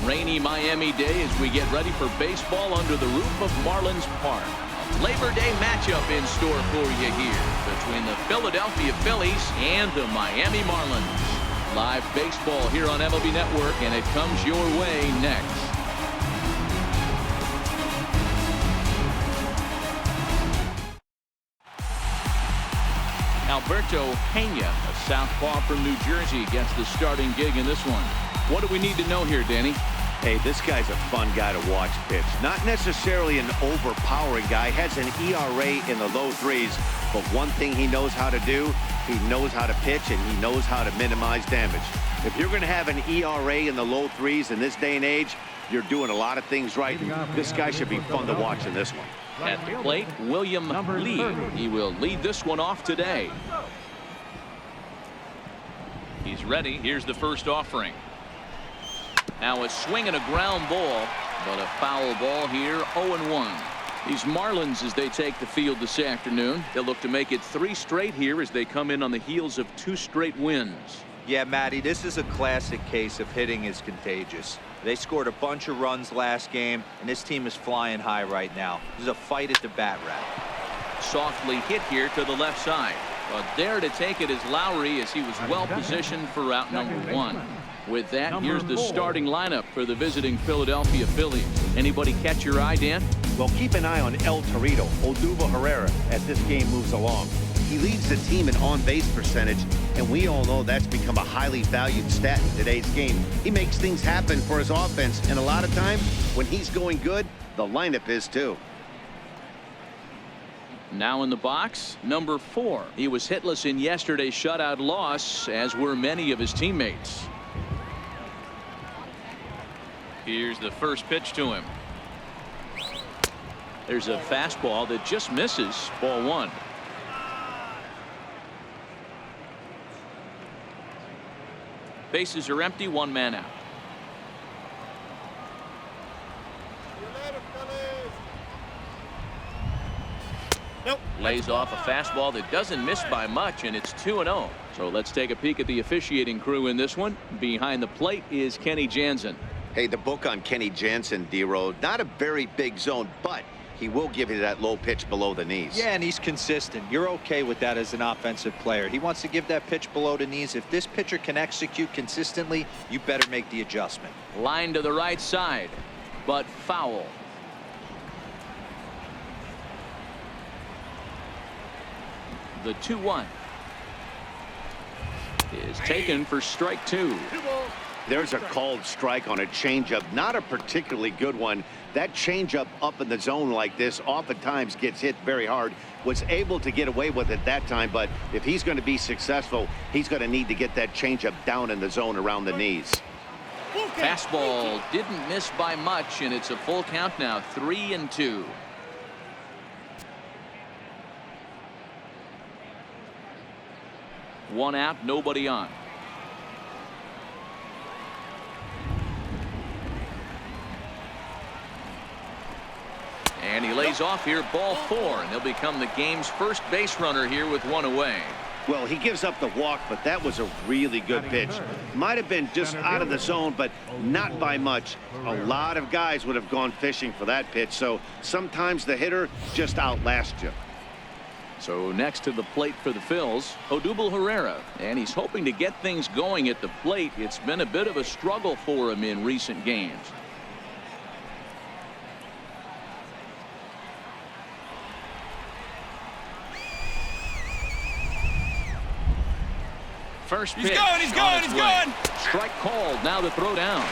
rainy Miami day as we get ready for baseball under the roof of Marlins Park. A Labor Day matchup in store for you here between the Philadelphia Phillies and the Miami Marlins. Live baseball here on MLB Network, and it comes your way next. Alberto Pena, a southpaw from New Jersey, gets the starting gig in this one. What do we need to know here, Danny? Hey, this guy's a fun guy to watch pitch. Not necessarily an overpowering guy. Has an ERA in the low threes. But one thing he knows how to do, he knows how to pitch, and he knows how to minimize damage. If you're going to have an ERA in the low threes in this day and age, you're doing a lot of things right. This guy should be fun to watch in this one. At the plate, William Lee. He will lead this one off today. He's ready. Here's the first offering. Now a swing and a ground ball, but a foul ball here. 0-1. These Marlins, as they take the field this afternoon, they'll look to make it 3 straight here as they come in on the heels of 2 straight wins. Yeah, Matty, this is a classic case of hitting is contagious. They scored a bunch of runs last game, and this team is flying high right now. There's a fight at the bat rack. Softly hit here to the left side. But there to take it is Lowry, as he was well positioned for route number 1. With that, here's the starting lineup for the visiting Philadelphia Phillies. Anybody catch your eye, Dan? Well, keep an eye on El Torito, Odubel Herrera, as this game moves along. He leads the team in on-base percentage, and we all know that's become a highly valued stat in today's game. He makes things happen for his offense, and a lot of times, when he's going good, the lineup is too. Now in the box, number 4. He was hitless in yesterday's shutout loss, as were many of his teammates. Here's the first pitch to him. There's a fastball that just misses. Ball 1. Bases are empty, 1 man out. Nope. Lays off a fastball that doesn't miss by much, and it's 2-0. So let's take a peek at the officiating crew in this one. Behind the plate is Kenny Jansen. Hey, the book on Kenny Jansen, D-Road, not a very big zone, but he will give you that low pitch below the knees. Yeah, and he's consistent. You're okay with that as an offensive player. He wants to give that pitch below the knees. If this pitcher can execute consistently, you better make the adjustment. Line to the right side, but foul. The 2-1 is taken for strike 2. There's a called strike on a changeup, not a particularly good one. That changeup up in the zone like this oftentimes gets hit very hard. Was able to get away with it that time, but if he's going to be successful, he's going to need to get that changeup down in the zone around the knees. Fastball didn't miss by much, and it's a full count now, 3-2. One out, nobody on. And he lays off here, ball 4, and he'll become the game's first base runner here with 1 away. Well, he gives up the walk, but that was a really good pitch. Might have been just out of the zone, but not by much. A lot of guys would have gone fishing for that pitch, so sometimes the hitter just outlasts you. So next to the plate for the Phils, Odubel Herrera, and he's hoping to get things going at the plate. It's been a bit of a struggle for him in recent games. First pitch. He's going. Strike called. Now the throw down.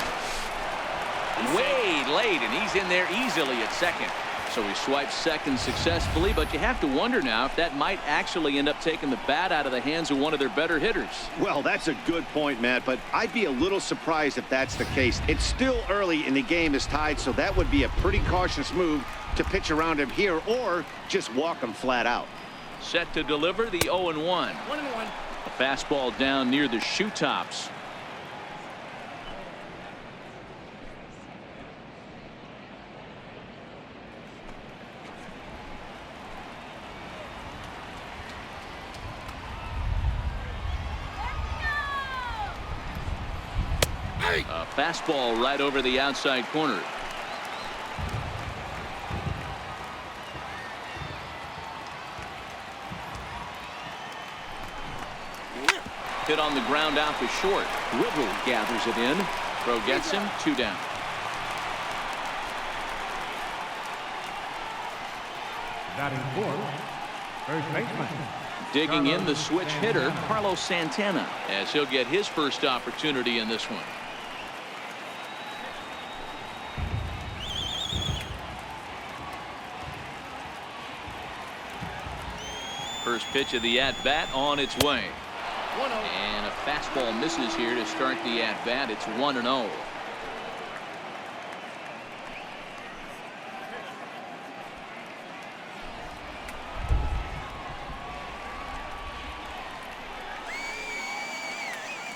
Way late, and he's in there easily at second. So he swipes second successfully, but you have to wonder now if that might actually end up taking the bat out of the hands of one of their better hitters. Well, that's a good point, Matt, but I'd be a little surprised if that's the case. It's still early and the game is tied, so that would be a pretty cautious move to pitch around him here or just walk him flat out. Set to deliver the 0-1. 1-1. A fastball down near the shoe tops. A fastball right over the outside corner. Hit on the ground out to short. Whittle gathers it in. Throw gets him. 2 down. Batting fourth, first baseman. Digging in the switch hitter, Carlos Santana, as he'll get his first opportunity in this one. First pitch of the at-bat on its way. And a fastball misses here to start the at-bat. It's 1-0.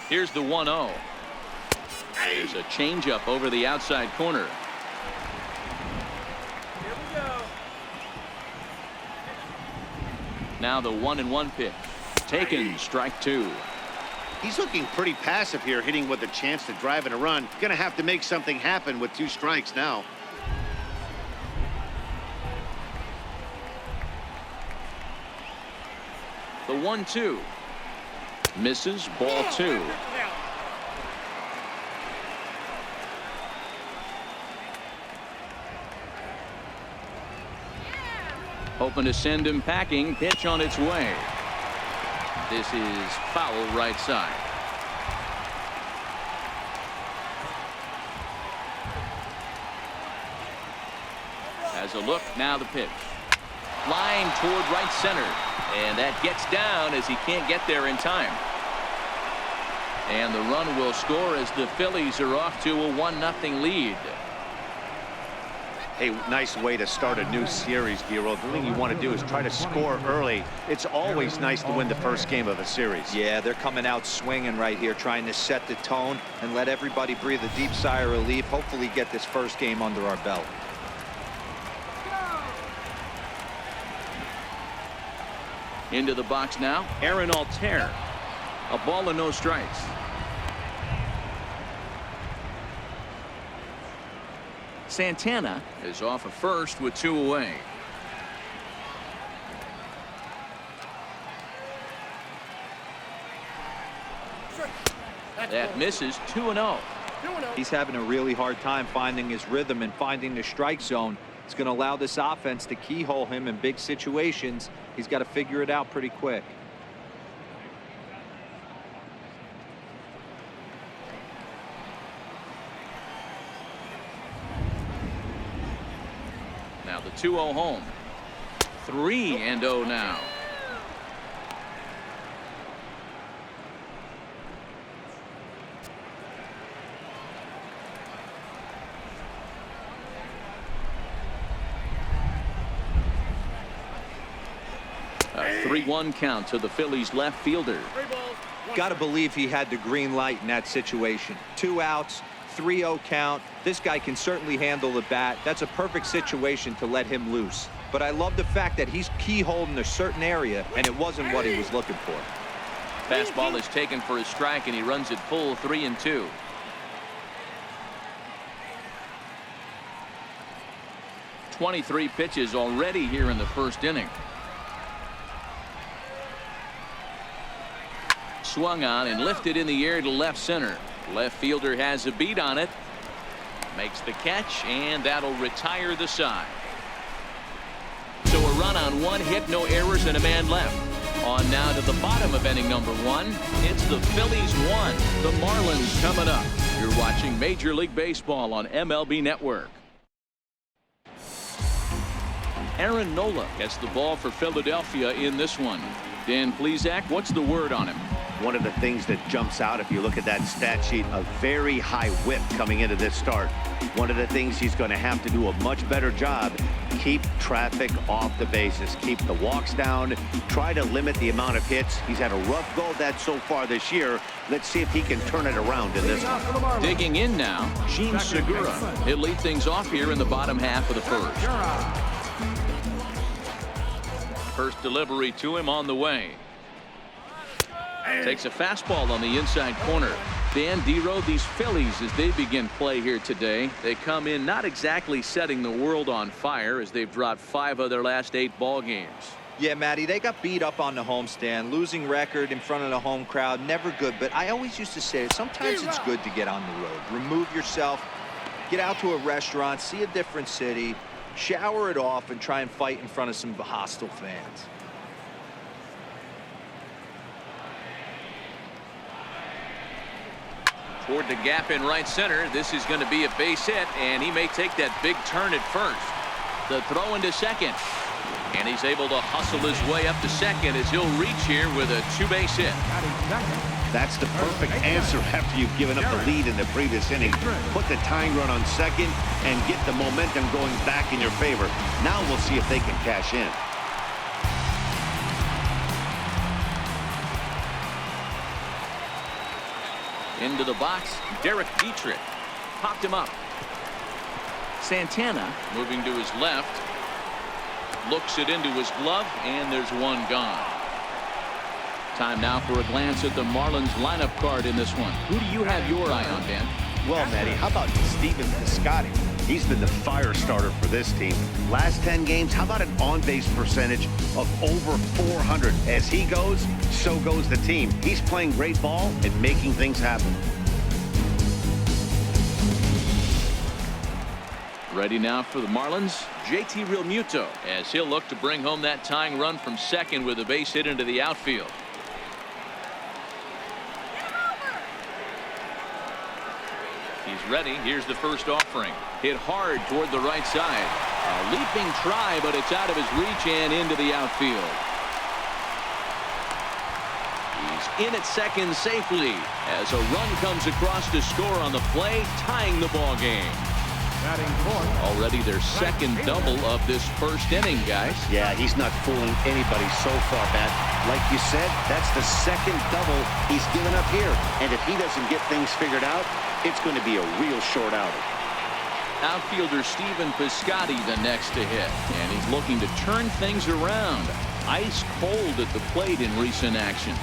Here's the 1-0. There's a changeup over the outside corner. Here we go. Now the 1-1 pitch. Taken, strike 2. He's looking pretty passive here, hitting with a chance to drive in a run. Gonna have to make something happen with 2 strikes now. The 1-2. Misses, ball 2. Hoping to send him packing. Pitch on its way. This is foul right side. Has a look. Now the pitch. Flying toward right center. And that gets down as he can't get there in time. And the run will score as the Phillies are off to a 1-0 lead. Hey, nice way to start a new series, Giro. The thing you want to do is try to score early. It's always nice to win the first game of a series. Yeah, they're coming out swinging right here, trying to set the tone and let everybody breathe a deep sigh of relief. Hopefully get this first game under our belt. Into the box now, Aaron Altair. A ball and no strikes. Santana is off of first with 2 away. That misses. 2-0. He's having a really hard time finding his rhythm and finding the strike zone. It's going to allow this offense to keyhole him in big situations. He's got to figure it out pretty quick. Now the 2-0 home. 3-0 now. A 3-1 count to the Phillies left fielder. Got to believe he had the green light in that situation. 2 outs, 3-0 count. This guy can certainly handle the bat. That's a perfect situation to let him loose. But I love the fact that he's keyholding a certain area, and it wasn't what he was looking for. Fastball is taken for a strike, and he runs it full. 3-2. .23 pitches already here in the first inning. Swung on and lifted in the air to left center. Left fielder has a beat on it. Makes the catch, and that'll retire the side. So a run on 1 hit, no errors, and a man left. On now to the bottom of inning number 1. It's the Phillies 1. The Marlins coming up. You're watching Major League Baseball on MLB Network. Aaron Nola gets the ball for Philadelphia in this one. Dan Plesac, what's the word on him? One of the things that jumps out, if you look at that stat sheet, a very high whip coming into this start. One of the things he's going to have to do a much better job, keep traffic off the bases, keep the walks down, try to limit the amount of hits. He's had a rough go of that so far this year. Let's see if he can turn it around in this one. Digging in now, Gene Segura. He'll lead things off here in the bottom half of the first. First delivery to him on the way. Takes a fastball on the inside corner. Dan Dero, these Phillies, as they begin play here today, they come in not exactly setting the world on fire as they've dropped 5 of their last 8 ball games. Yeah, Matty, they got beat up on the homestand. Losing record in front of the home crowd, never good. But I always used to say sometimes it's good to get on the road. Remove yourself, get out to a restaurant, see a different city, shower it off, and try and fight in front of some hostile fans. Toward the gap in right center. This is going to be a base hit, and he may take that big turn at first. The throw into second. And he's able to hustle his way up to second as he'll reach here with a 2-base hit. That's the perfect answer after you've given up the lead in the previous inning. Put the tying run on second and get the momentum going back in your favor. Now we'll see if they can cash in. Into the box, Derek Dietrich popped him up. Santana moving to his left, looks it into his glove, and there's one gone. Time now for a glance at the Marlins lineup card in this one. Who do you have your eye on, Dan? Well, Matty, how about Stephen Piscotty? He's been the fire starter for this team. Last 10 games, how about an on-base percentage of over 400? As he goes, so goes the team. He's playing great ball and making things happen. Ready now for the Marlins, JT Realmuto, as he'll look to bring home that tying run from second with a base hit into the outfield. He's ready. Here's the first offering. Hit hard toward the right side. A leaping try, but it's out of his reach and into the outfield. He's in at second safely as a run comes across to score on the play, tying the ball game. Already their second double of this first inning, guys. Yeah, he's not fooling anybody so far, Matt. Like you said, that's the second double he's given up here. And if he doesn't get things figured out, it's going to be a real short outing. Outfielder Stephen Piscotty the next to hit, and he's looking to turn things around. Ice cold at the plate in recent action.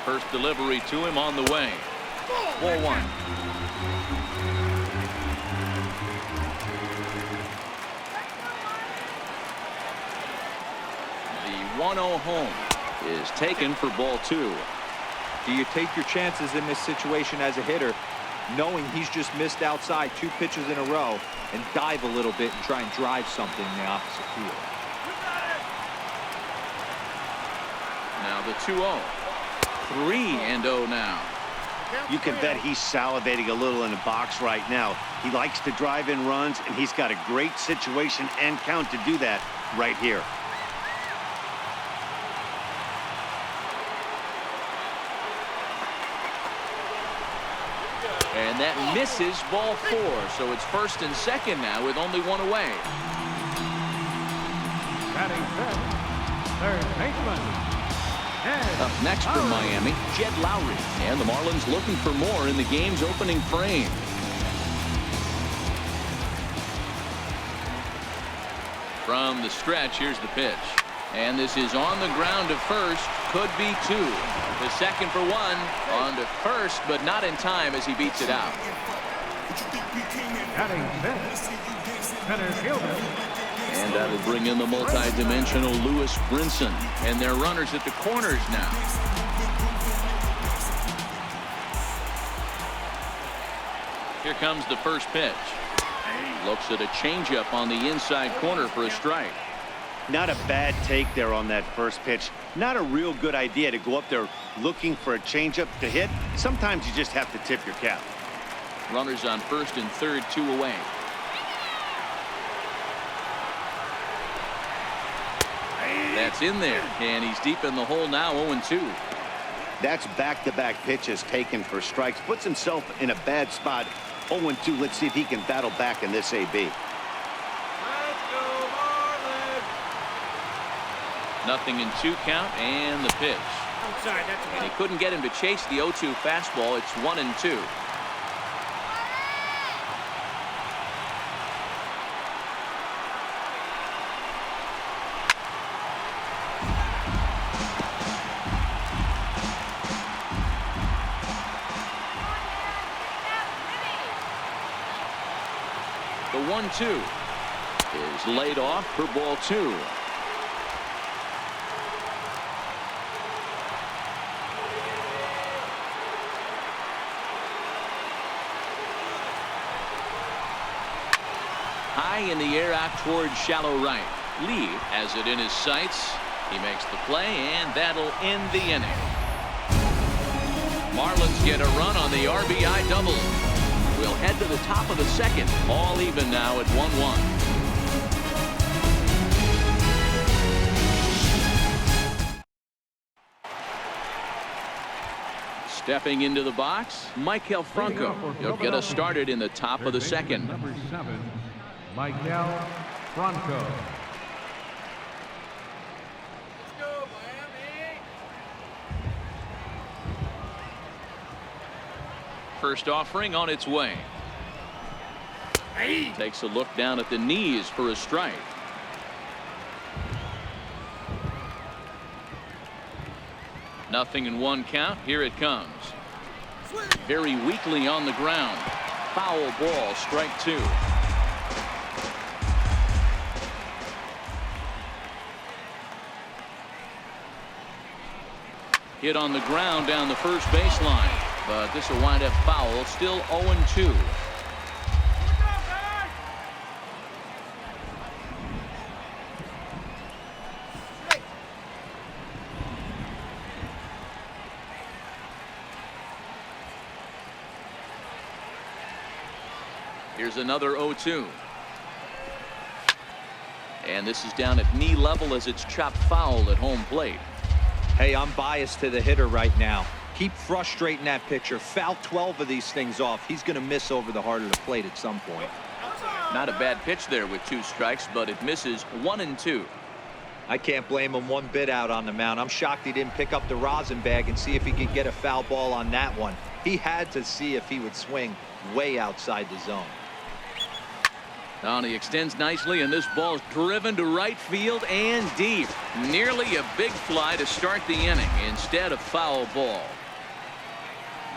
First delivery to him on the way. 4-1. The 1-0 home is taken for ball 2. Do you take your chances in this situation as a hitter, knowing he's just missed outside 2 pitches in a row, and dive a little bit and try and drive something in the opposite field? Now the 2-0. 3-0 now. You can bet he's salivating a little in the box right now. He likes to drive in runs, and he's got a great situation and count to do that right here. And that misses ball 4, so it's first and second now with only 1 away. Batting fifth, third baseman. Up next from Miami, Jed Lowry. And the Marlins looking for more in the game's opening frame. From the stretch, here's the pitch. And this is on the ground to first. Could be 2. The second for 1. On to first, but not in time as he beats it out. Batting fifth, center fielder. And that'll bring in the multi-dimensional Lewis Brinson. And their runners at the corners now. Here comes the first pitch. Looks at a changeup on the inside corner for a strike. Not a bad take there on that first pitch. Not a real good idea to go up there looking for a changeup to hit. Sometimes you just have to tip your cap. Runners on first and third, 2 away. That's in there, and he's deep in the hole now, 0-2. That's back-to-back pitches taken for strikes. Puts himself in a bad spot. 0-2. Let's see if he can battle back in this AB. Nothing in 2 count, and the pitch. And he couldn't get him to chase the 0-2 fastball. It's 1-2. 1-2 is laid off for ball 2. High in the air out towards shallow right. Lee has it in his sights. He makes the play, and that'll end the inning. Marlins get a run on the RBI double. We'll head to the top of the second. All even now at 1-1. Stepping into the box, Michael Franco. He'll get us started in the top of the second. Number 7, Michael Franco. First offering on its way. Takes a look down at the knees for a strike. Nothing in 1 count. Here it comes. Very weakly on the ground. Foul ball, strike 2. Hit on the ground down the first baseline. But this will wind up foul. Still 0-2. Here's another 0-2. And this is down at knee level as it's chopped foul at home plate. Hey, I'm biased to the hitter right now. Keep frustrating that pitcher. Foul 12 of these things off. He's going to miss over the heart of the plate at some point. Not a bad pitch there with 2 strikes, but it misses 1-2. I can't blame him one bit out on the mound. I'm shocked he didn't pick up the rosin bag and see if he could get a foul ball on that one. He had to see if he would swing way outside the zone. Now he extends nicely, and this ball is driven to right field and deep. Nearly a big fly to start the inning instead of foul ball.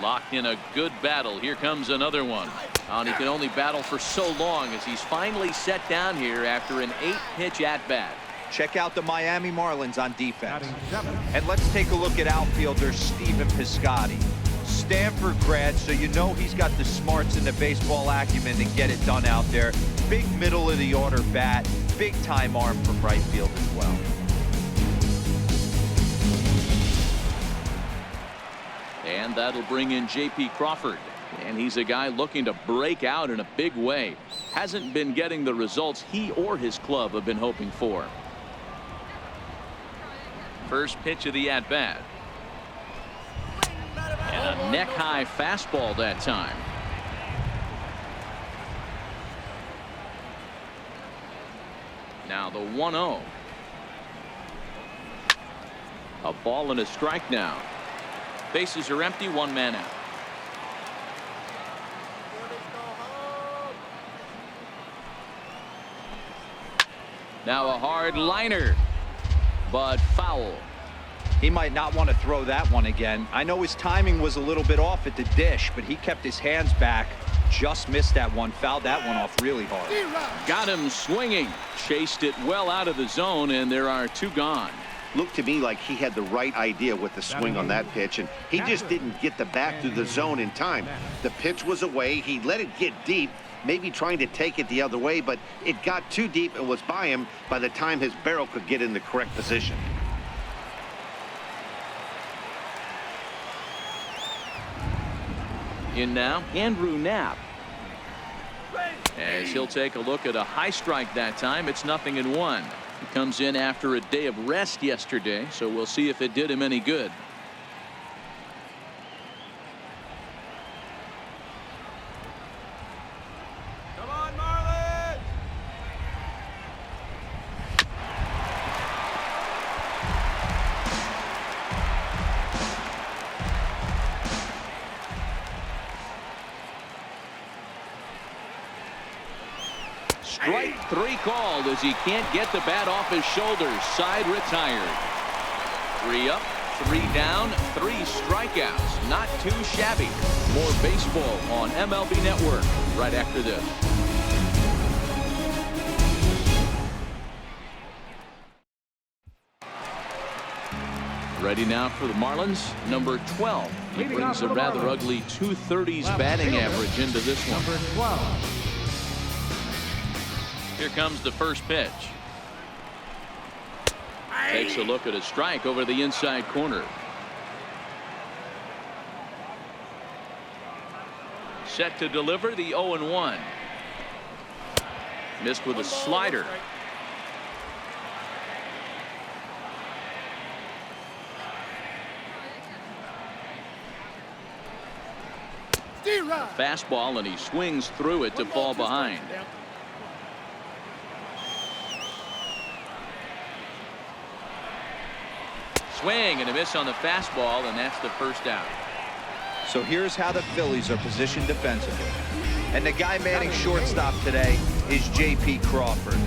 Locked in a good battle. Here comes another one. And he can only battle for so long as he's finally set down here after an 8-pitch at-bat. Check out the Miami Marlins on defense. And let's take a look at outfielder Stephen Piscotty. Stanford grad, so you know he's got the smarts and the baseball acumen to get it done out there. Big middle of the order bat, big time arm from right field as well. And that'll bring in J.P. Crawford. And he's a guy looking to break out in a big way. Hasn't been getting the results he or his club have been hoping for. First pitch of the at-bat. And a neck-high fastball that time. Now the 1-0. A ball and a strike now. Bases are empty, 1 man out. Now a hard liner, but foul. He might not want to throw that one again. I know his timing was a little bit off at the dish, but he kept his hands back. Just missed that one. Fouled that one off really hard. Got him swinging. Chased it well out of the zone, and there are 2 gone. Looked to me like he had the right idea with the swing on that pitch, and he just didn't get the bat through the zone in time. The pitch was away. He let it get deep, maybe trying to take it the other way, but it got too deep and was by him by the time his barrel could get in the correct position. In now, Andrew Knapp. As he'll take a look at a high strike that time. It's 0-1. He comes in after a day of rest yesterday, so we'll see if it did him any good. Come on, Marlins! Strike 3 called as he can't get the bat off his shoulders. Side retired. 3 up, 3 down, 3 strikeouts. Not too shabby. More baseball on MLB Network right after this. Ready now for the Marlins, number 12. He Leading brings off a for the rather Marlins. ugly 230s Left batting fielder, average into this one. Number 12. Here comes the first pitch. Takes a look at a strike over the inside corner. Set to deliver the 0-1. Missed with a slider. Fastball, and he swings through it to fall behind. Swing and a miss on the fastball, and that's the first out. So here's how the Phillies are positioned defensively. And the guy manning shortstop today is J.P. Crawford.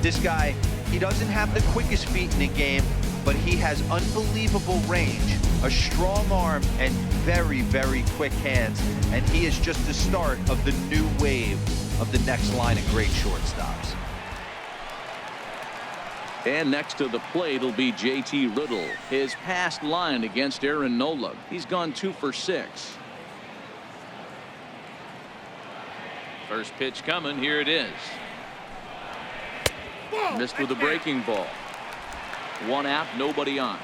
This guy, he doesn't have the quickest feet in the game, but he has unbelievable range, a strong arm, and very, very quick hands. And he is just the start of the new wave of the next line of great shortstops. And next to the plate will be J.T. Riddle. His past line against Aaron Nola. He's gone 2 for 6. First pitch coming. Here it is. Missed with a breaking ball. 1 out, nobody on.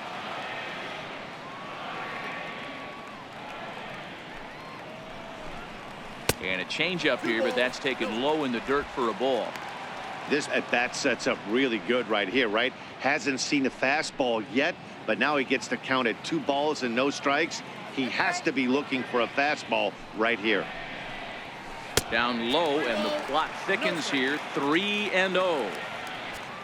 And a changeup here, but that's taken low in the dirt for a ball. This at bat sets up really good right here, right? Hasn't seen a fastball yet, but now he gets to count at 2 balls and no strikes. He has to be looking for a fastball right here. Down low, and the plot thickens here. 3-0.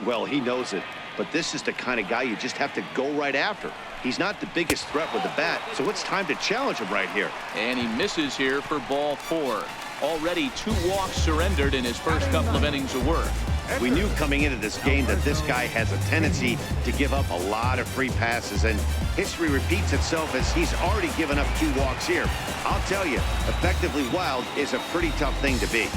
Well, he knows it, but this is the kind of guy you just have to go right after. He's not the biggest threat with the bat, so it's time to challenge him right here. And he misses here for ball 4. Already 2 walks surrendered in his first couple of innings of work. We knew coming into this game that this guy has a tendency to give up a lot of free passes, and history repeats itself as he's already given up 2 walks here. I'll tell you, effectively wild is a pretty tough thing to be.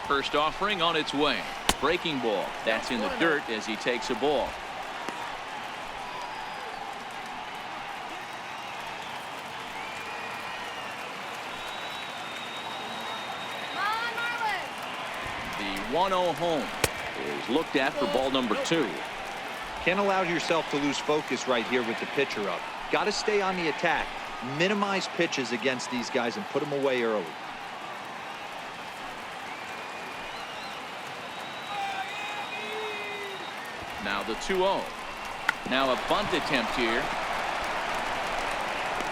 First offering on its way. Breaking ball. That's in the dirt as he takes a ball. The 1-0 home is looked at for ball number 2. Can't allow yourself to lose focus right here with the pitcher up. Got to stay on the attack. Minimize pitches against these guys and put them away early. Now the 2-0. Now a bunt attempt here.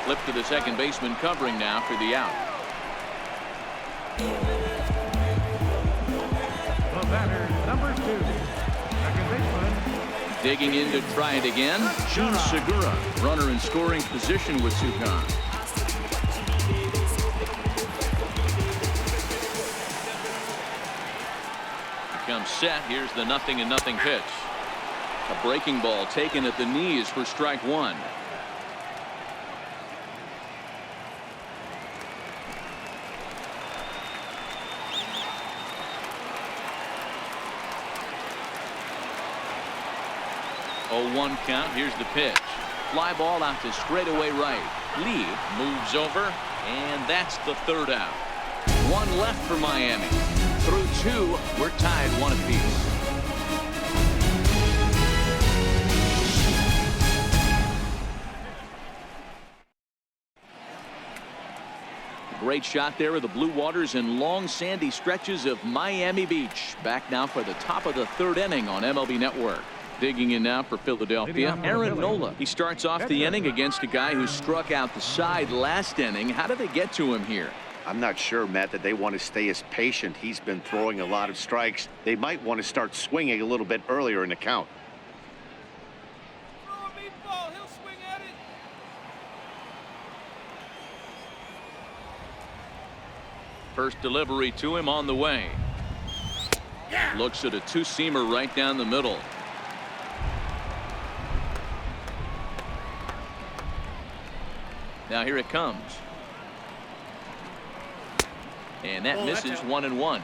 Flip to the second baseman covering now for the out. The batter, number 2. Second baseman. Digging in to try it again. Shun Segura. Runner in scoring position with Sukan. Comes set. Here's the 0-0 pitch. A breaking ball taken at the knees for strike 1. Oh, 1 count. Here's the pitch. Fly ball out to straightaway right. Lee moves over, and that's the 3rd out. 1 left for Miami. Through 2, we're tied 1 apiece. Great shot there of the Blue Waters and long sandy stretches of Miami Beach. Back now for the top of the 3rd inning on MLB Network. Digging in now for Philadelphia, Aaron Nola. He starts off the inning against a guy who struck out the side last inning. How did they get to him here? I'm not sure, Matt, that they want to stay as patient. He's been throwing a lot of strikes. They might want to start swinging a little bit earlier in the count. Throw a meatball. He'll swing at it. First delivery to him on the way. Looks at a 2-seamer right down the middle. Now here it comes. And that misses 1-1.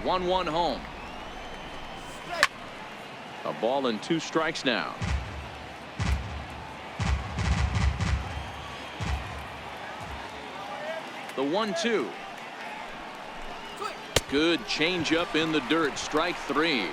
1-1 home. A ball and 2 strikes now. The 1-2. Good changeup in the dirt. Strike 3.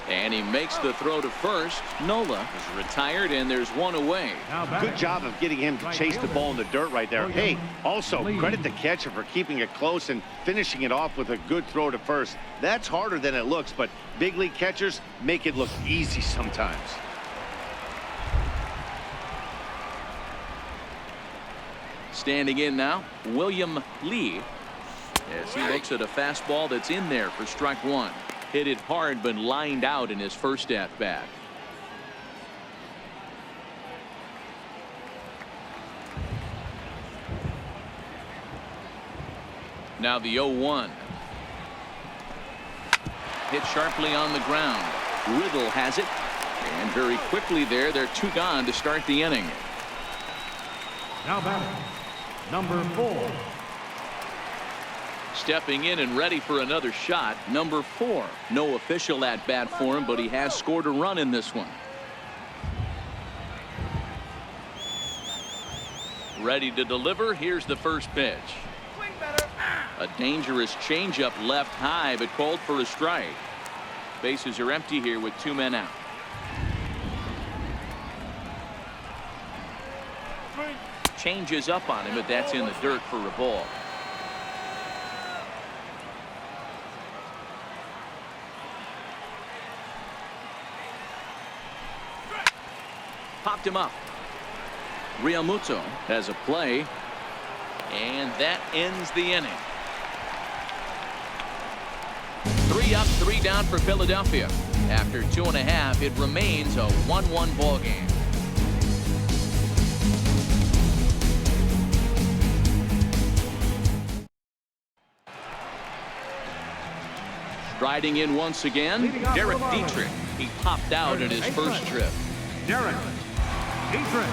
And he makes the throw to first. Nola is retired, and there's 1 away. Good job of getting him to chase the ball in the dirt right there. Hey, also credit the catcher for keeping it close and finishing it off with a good throw to first. That's harder than it looks, but big league catchers make it look easy sometimes. Standing in now, William Lee, as he looks at a fastball that's in there for strike 1. Hit it hard, but lined out in his first at bat. Now the 0-1. Hit sharply on the ground. Riddle has it, and very quickly they're 2 gone to start the inning. Now batting, number 4. Stepping in and ready for another shot, number 4. No official at bat for him, but he has scored a run in this one. Ready to deliver. Here's the first pitch. A dangerous changeup left high, but called for a strike. Bases are empty here with 2 men out. Changes up on him, but that's in the dirt for a ball. Popped him up. Realmuto has a play, and that ends the inning. 3 up, 3 down for Philadelphia. After 2.5, it remains a 1-1 ball game. Striding in once again, Derek Dietrich. He popped out in his first trip. Derek Dietrich.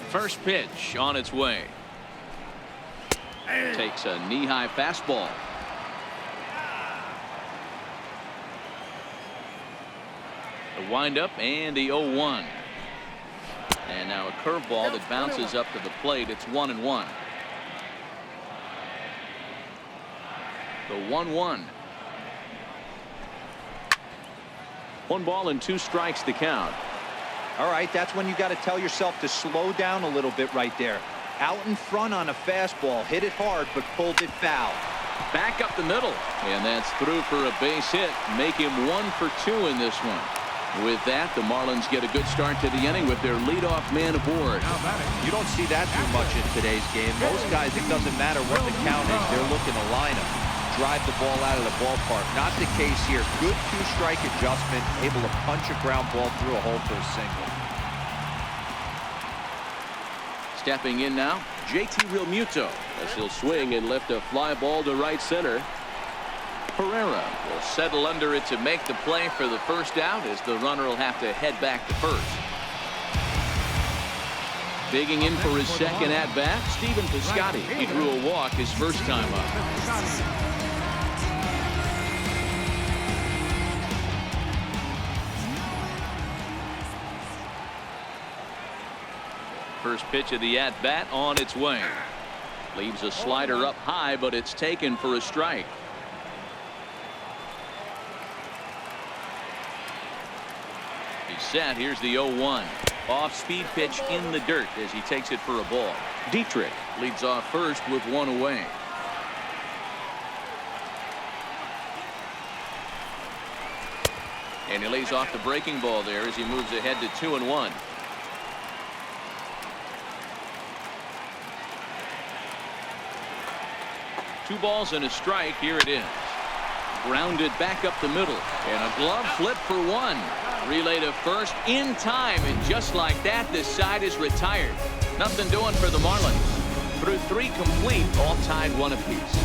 First pitch on its way. Takes a knee-high fastball. The windup and the 0-1. And now a curveball that bounces up to the plate. It's 1-1. The 1-1. 1 ball and 2 strikes to count. All right, that's when you got to tell yourself to slow down a little bit right there. Out in front on a fastball, hit it hard, but pulled it foul. Back up the middle, and that's through for a base hit. Make him 1 for 2 in this one. With that, the Marlins get a good start to the inning with their leadoff man aboard. You don't see that too much in today's game. Most guys, it doesn't matter what the count is, they're looking to line them, drive the ball out of the ballpark. Not the case here. Good 2-strike adjustment, able to punch a ground ball through a hole for a single. Stepping in now, JT Realmuto, as he'll swing and lift a fly ball to right center. Pereira will settle under it to make the play for the first out, as the runner will have to head back to first. Digging in for his second at bat, Stephen Piscotty. He drew a walk his first time up. First pitch of the at bat on its way. Leaves a slider up high, but it's taken for a strike. He's set. Here's the 0-1. Off-speed pitch in the dirt as he takes it for a ball. Dietrich leads off first with 1 away. And he lays off the breaking ball there as he moves ahead to 2-1. Two balls and a strike. Here it is. Grounded back up the middle, and a glove flip for 1. Relay to first in time, and just like that, this side is retired. Nothing doing for the Marlins. Through 3 complete, all tied 1 apiece.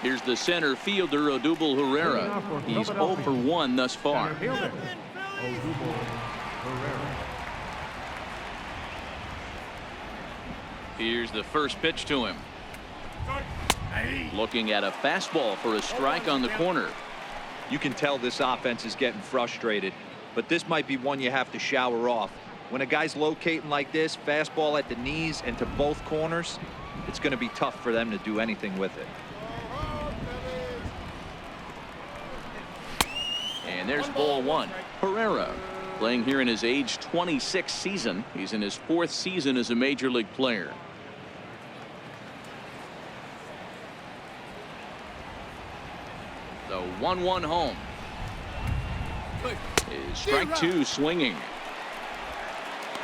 Here's the center fielder, Odubel Herrera. He's 0 for 1 thus far. Center fielder, Odubel Herrera. Here's the first pitch to him. Looking at a fastball for a strike on the corner. You can tell this offense is getting frustrated, but this might be one you have to shower off. When a guy's locating like this, fastball at the knees and to both corners, it's going to be tough for them to do anything with it. And there's ball 1. Herrera playing here in his age 26 season. He's in his 4th season as a major league player. The 1-1 home. Is strike 2 swinging.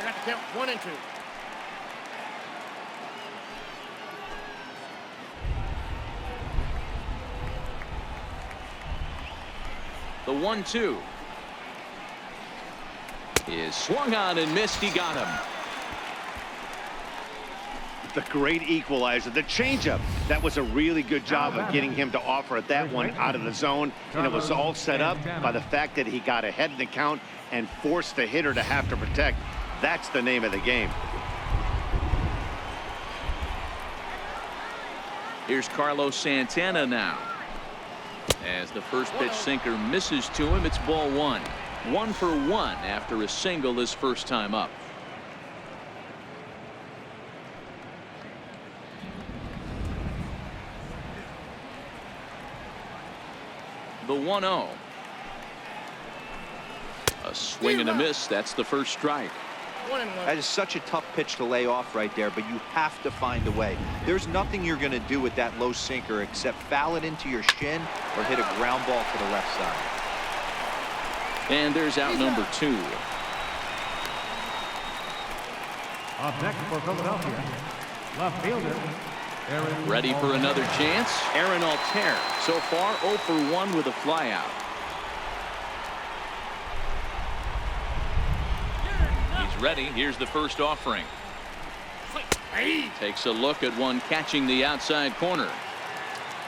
I got to count 1 and 2. The 1-2 is swung on and missed. He got him. The great equalizer, the changeup. That was a really good job of getting him to offer at that one out of the zone. And it was all set up by the fact that he got ahead in the count and forced the hitter to have to protect. That's the name of the game. Here's Carlos Santana now. As the first pitch sinker misses to him, it's ball 1. 1 for 1 after a single his first time up. The 1-0. A swing and a miss. That's the first strike. 1 and 1. That is such a tough pitch to lay off right there, but you have to find a way. There's nothing you're going to do with that low sinker except foul it into your shin or hit a ground ball to the left side. And there's out number 2. Up next for Philadelphia, left fielder, Aaron. Ready for another chance. Aaron Altair so far 0 for 1 with a flyout. He's ready. Here's the first offering. Takes a look at one catching the outside corner.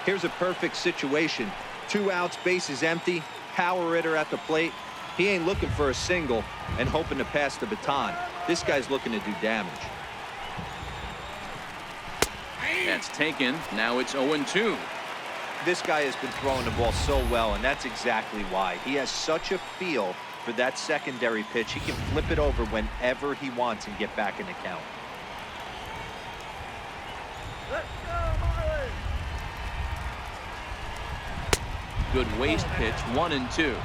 Here's a perfect situation. 2 outs, bases empty, power hitter at the plate. He ain't looking for a single and hoping to pass the baton. This guy's looking to do damage. That's taken. Now it's 0-2. This guy has been throwing the ball so well, and that's exactly why. He has such a feel for that secondary pitch. He can flip it over whenever he wants and get back in the count. Let's go, Marlins! Good waist pitch. 1-2.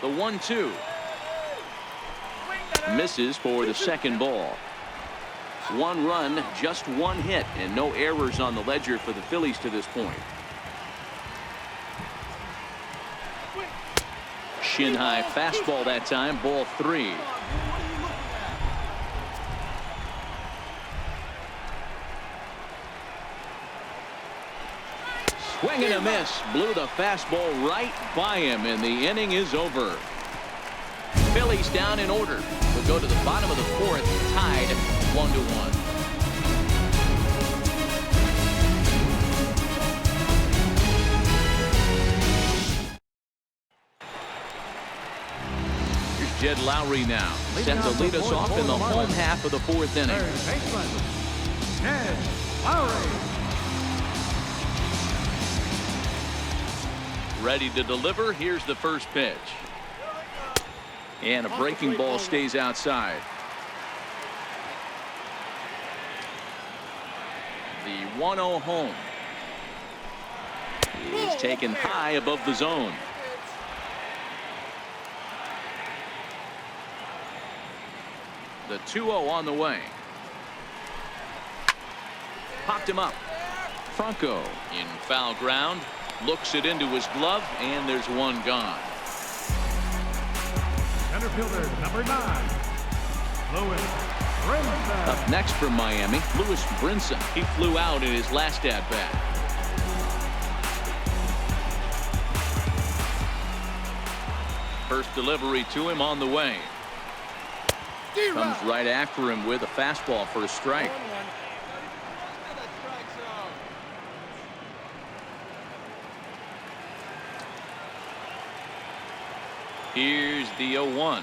The 1-2 misses for the second ball. 1 run, just 1 hit, and no errors on the ledger for the Phillies to this point. Shin high fastball that time, ball 3. Swing and a miss. Blew the fastball right by him, and the inning is over. Phillies down in order. We'll go to the bottom of the 4th, tied 1-1. Here's Jed Lowry now. Set to lead us off in the home half of the 4th inning. Third baseman, Jed Lowry. Ready to deliver. Here's the first pitch. And a breaking ball stays outside. The 1-0 home is taken high above the zone. The 2-0 on the way. Popped him up. Franco in foul ground. Looks it into his glove, and there's 1 gone. Center fielder, number 9, Louis Brinson. Up next from Miami, Lewis Brinson. He flew out in his last at-bat. First delivery to him on the way. Comes right after him with a fastball for a strike. Here's the 0-1.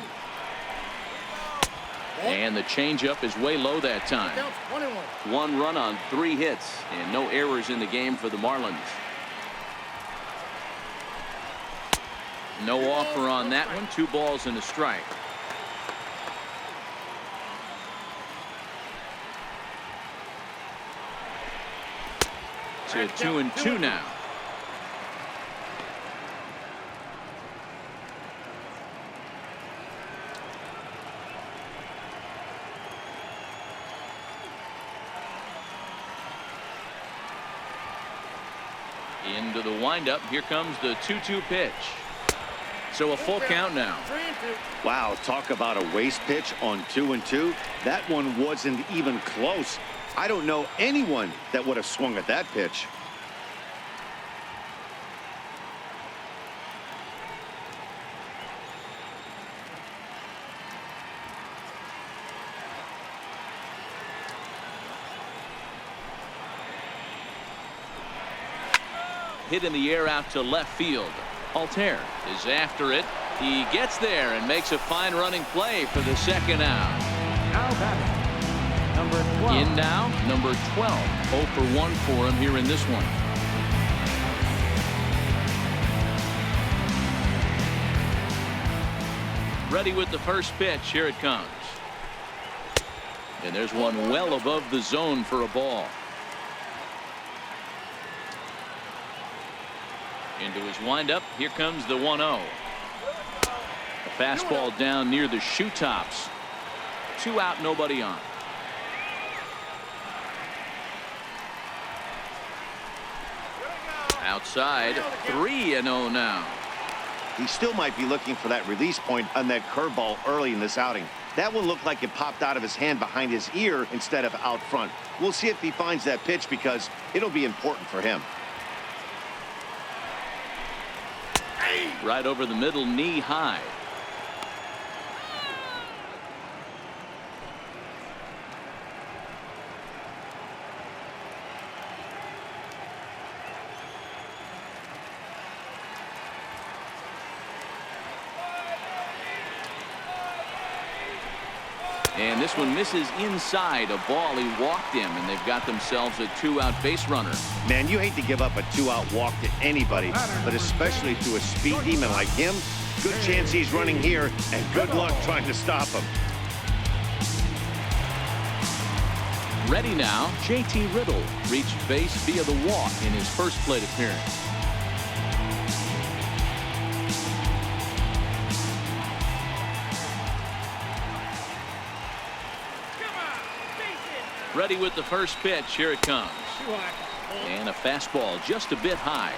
And the changeup is way low that time. 1 run on 3 hits and no errors in the game for the Marlins. No offer on that one. 2 balls and a strike. To 2-2 now. Into the windup. Here comes the 2-2 pitch. So a full count now. Wow, talk about a waste pitch on 2-2. That one wasn't even close. I don't know anyone that would have swung at that pitch. Hit in the air out to left field. Altair is after it. He gets there and makes a fine running play for the second out. Now batting, number 12. In now, number 12. 0 for 1 for him here in this one. Ready with the first pitch. Here it comes. And there's one well above the zone for a ball. Into his windup. Here comes the 1-0. A fastball down near the shoe tops. 2 out, nobody on. Outside, 3-0 now. He still might be looking for that release point on that curveball early in this outing. That one looked like it popped out of his hand behind his ear instead of out front. We'll see if he finds that pitch because it'll be important for him. Right over the middle, knee high. And this one misses inside. A ball he walked him, and they've got themselves a 2-out base runner. Man, you hate to give up a 2-out walk to anybody, but especially to a speed demon like him. Good chance he's running here, and good luck trying to stop him. Ready now, JT Riddle reached base via the walk in his first plate appearance. Ready with the first pitch. Here it comes. And a fastball just a bit high.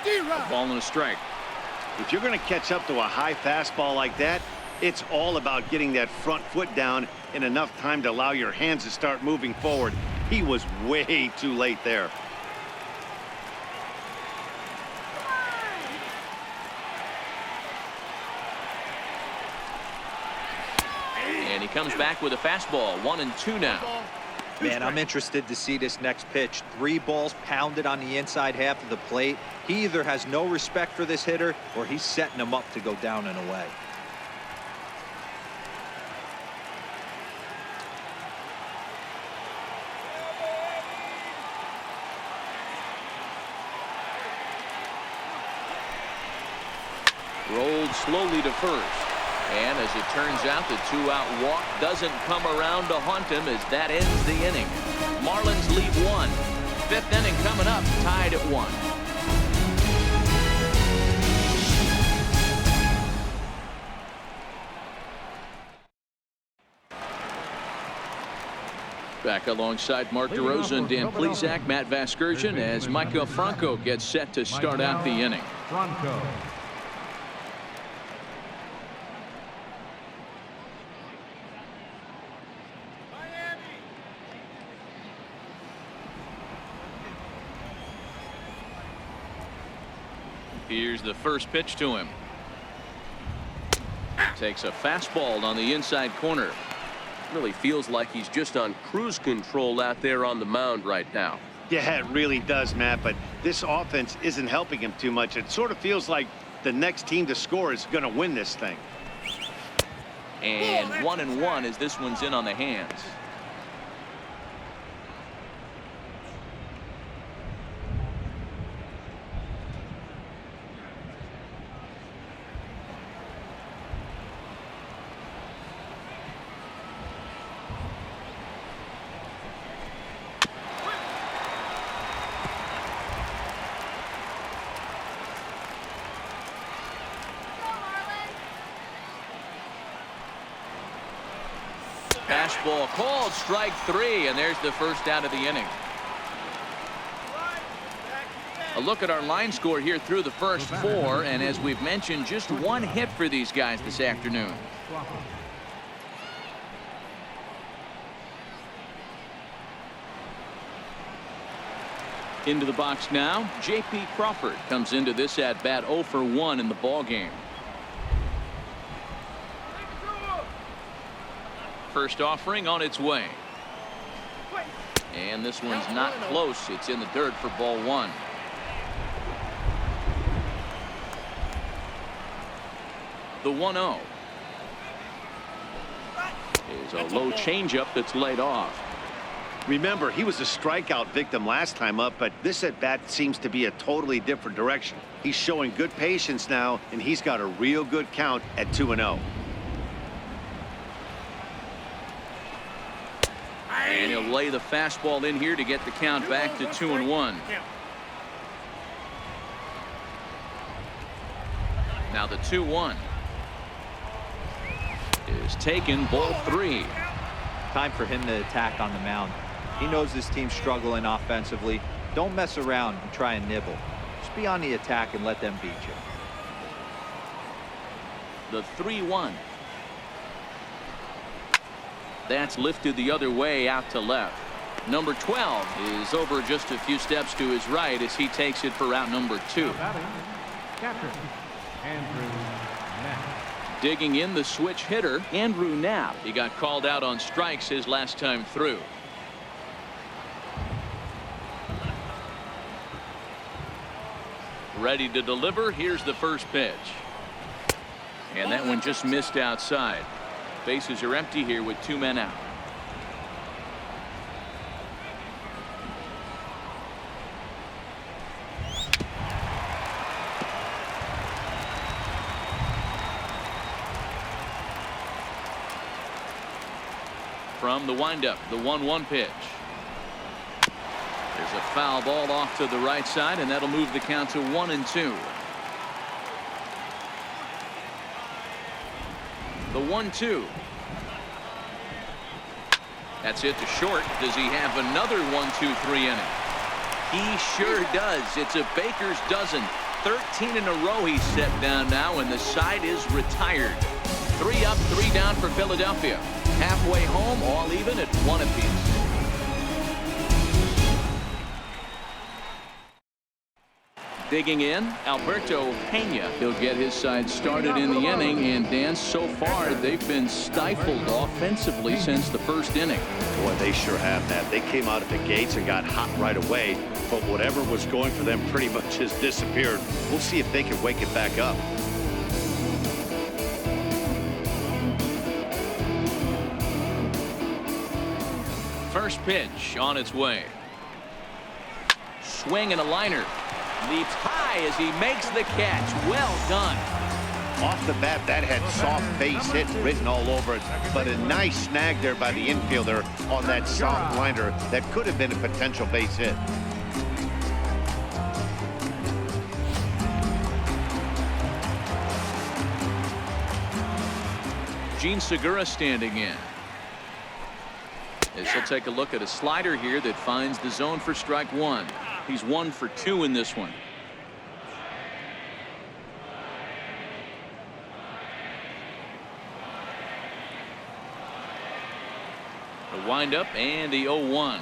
A ball and a strike. If you're going to catch up to a high fastball like that, it's all about getting that front foot down in enough time to allow your hands to start moving forward. He was way too late there. And he comes back with a fastball. 1-2 now. Man, I'm interested to see this next pitch. 3 balls pounded on the inside half of the plate. He either has no respect for this hitter or he's setting him up to go down and away. Rolled slowly to first. And as it turns out, the 2-out walk doesn't come around to haunt him as that ends the inning. Marlins lead 1. 5th inning coming up, tied at 1. Back alongside Mark DeRosa and Dan Plesac, Matt Vasgersian, as Micah Franco gets set to start out the inning. Franco. Here's the first pitch to him. Takes a fastball on the inside corner. Really feels like he's just on cruise control out there on the mound right now. Yeah, it really does, Matt, but this offense isn't helping him too much. It sort of feels like the next team to score is going to win this thing. And 1-1 as this one's in on the hands. Fastball called, strike 3, and there's the first out of the inning. A look at our line score here through the first 4, and as we've mentioned, just 1 hit for these guys this afternoon. Into the box now, J.P. Crawford comes into this at bat 0 for 1 in the ball game. First offering on its way. And this one's not close. It's in the dirt for ball 1. The 1-0 is a low changeup that's laid off. Remember, he was a strikeout victim last time up, but this at-bat seems to be a totally different direction. He's showing good patience now, and he's got a real good count at 2-0. And he'll lay the fastball in here to get the count back to 2-1. Now the 2-1 is taken, ball 3. Time for him to attack on the mound. He knows this team's struggling offensively. Don't mess around and try and nibble. Just be on the attack and let them beat you. The 3-1. That's lifted the other way out to left. Number 12 is over just a few steps to his right as he takes it for out number 2. Catcher, Andrew Knapp. Digging in, the switch hitter, Andrew Knapp. He got called out on strikes his last time through. Ready to deliver. Here's the first pitch. And that one just missed outside. Bases are empty here with 2 men out. From the windup, the 1-1 pitch. There's a foul ball off to the right side, and that'll move the count to 1-2. The 1-2. That's it to short. Does he have another 1-2-3 inning? He sure does. It's a baker's dozen. 13 in a row he's set down now, and the side is retired. 3 up, 3 down for Philadelphia. Halfway home, all even at 1 apiece. Digging in, Alberto Pena. He'll get his side started in the inning, and Dan, so far they've been stifled offensively since the first inning. Boy, they sure have that. They came out of the gates and got hot right away, but whatever was going for them pretty much has disappeared. We'll see if they can wake it back up. First pitch on its way. Swing and a liner. Leaps high as he makes the catch. Well done. Off the bat, that had soft base hit written all over it, but a nice snag there by the infielder on that soft liner that could have been a potential base hit. Gene Segura standing in. As he'll take a look at a slider here that finds the zone for strike one. He's 1 for 2 in this one. The windup and the 0-1.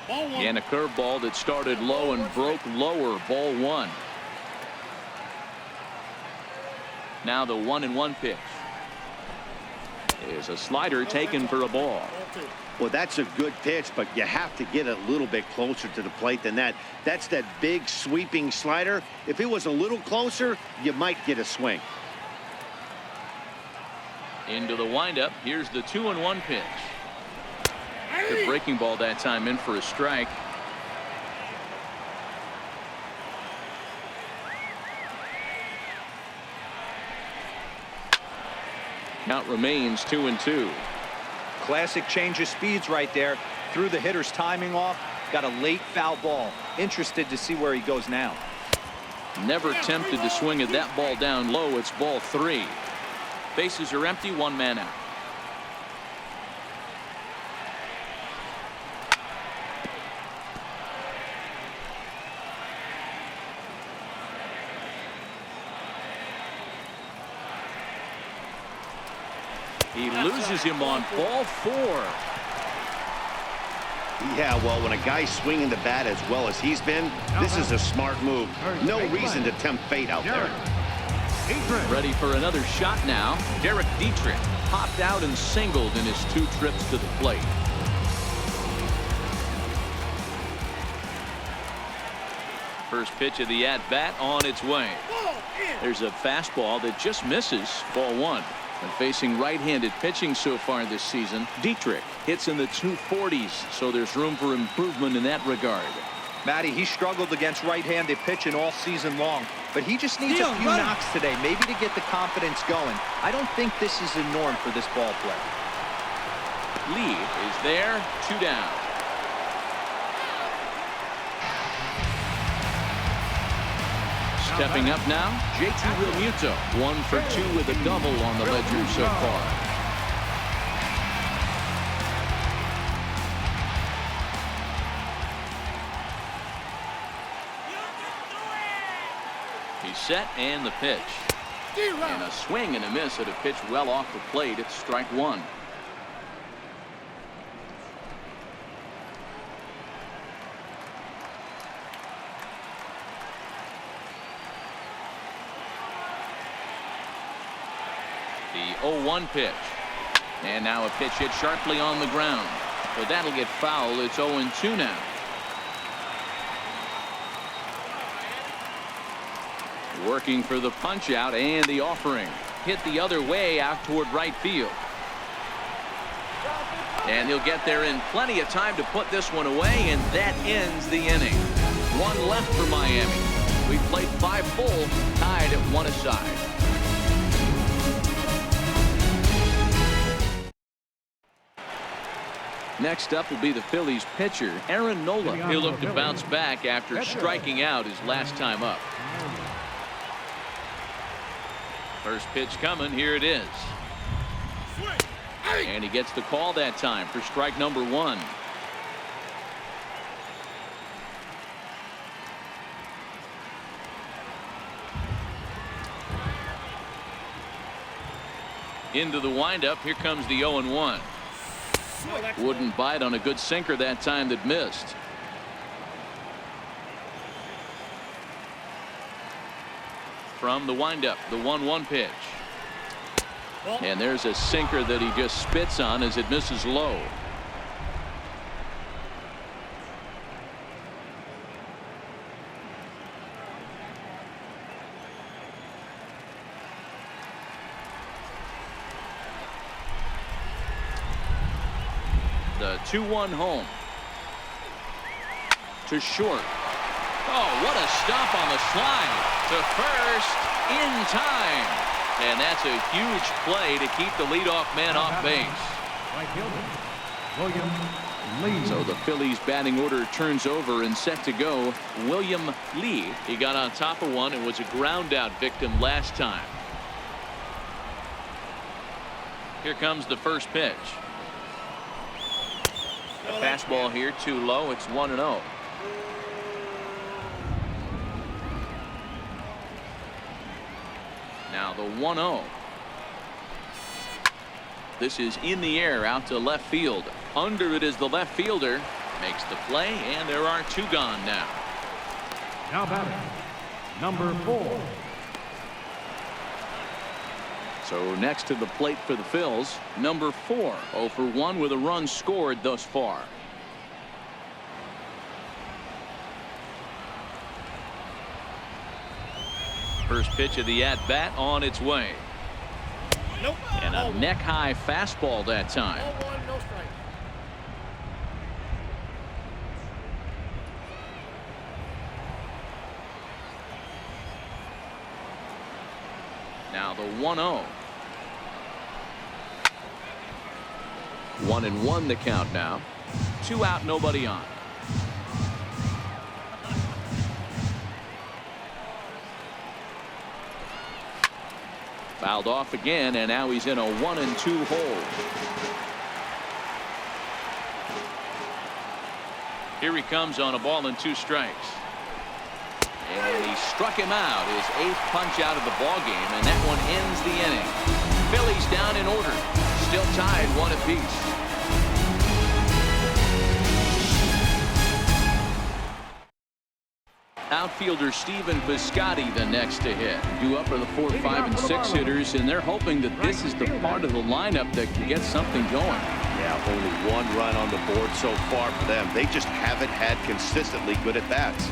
And a curveball that started low and broke lower. Ball 1. Now the 1-1 pitch. There's a slider taken for a ball. Well, that's a good pitch, but you have to get a little bit closer to the plate than that. That's that big sweeping slider. If it was a little closer, you might get a swing. Into the windup. Here's the 2-1 pitch. The breaking ball that time in for a strike. Count remains 2-2. Classic change of speeds right there. Threw the hitter's timing off. Got a late foul ball. Interested to see where he goes now. Never tempted to swing at that ball down low. It's ball 3. Bases are empty. 1 man out. He loses him on ball 4. Yeah, well, when a guy's swinging the bat as well as he's been, this is a smart move. No reason to tempt fate out there. Ready for another shot now. Derek Dietrich popped out and singled in his 2 trips to the plate. First pitch of the at-bat on its way. There's a fastball that just misses. Ball 1. And facing right-handed pitching so far this season, Dietrich hits in the 240s, so there's room for improvement in that regard. Matty, he struggled against right-handed pitching all season long, but he just needs a few knocks today, maybe to get the confidence going. I don't think this is the norm for this ball player. Lee is there, 2 down. Stepping up now, JT Realmuto, 1 for 2 with a double on the ledger so far. He's set and the pitch. And a swing and a miss at a pitch well off the plate. It's strike 1. The 0-1 pitch. And now a pitch hit sharply on the ground. But that'll get foul. It's 0-2 now. Working for the punch out and the offering. Hit the other way out toward right field. And he'll get there in plenty of time to put this one away, and that ends the inning. 1 left for Miami. We played 5 full, tied at 1 aside. Next up will be the Phillies pitcher, Aaron Nola. He'll look to bounce back after striking out his last time up. First pitch coming. Here it is. And he gets the call that time for strike number 1. Into the windup. Here comes the 0-1. Wouldn't bite on a good sinker that time that missed. From the windup, the 1-1 pitch. And there's a sinker that he just spits on as it misses low. The 2-1 home. To short. Oh, what a stop on the slide. To first in time. And that's a huge play to keep the leadoff man off base. William Lee. So the Phillies batting order turns over and set to go. William Lee. He got on top of one and was a ground out victim last time. Here comes the first pitch. The fastball here too low. It's 1-0. Now the 1-0. This is in the air out to left field. Under it is the left fielder. Makes the play, and there are 2 gone now. Now batting, number 4. So next to the plate for the Phils, number 4, 0 for 1 with a run scored thus far. First pitch of the at-bat on its way. Nope. And a neck-high fastball that time. 0-1, no strike. Now the 1-0. 1-1 the count now. 2 out, nobody on. Fouled off again, and now he's in a 1-2 hole. Here he comes on a ball and 2 strikes. And he struck him out, his 8th punch out of the ball game, and that one ends the inning. Phillies down in order, still tied 1 apiece. Outfielder Stephen Piscotty the next to hit. Due up are the 4, 5, and 6 hitters, and they're hoping that this is the part of the lineup that can get something going. Yeah, only 1 run on the board so far for them. They just haven't had consistently good at bats.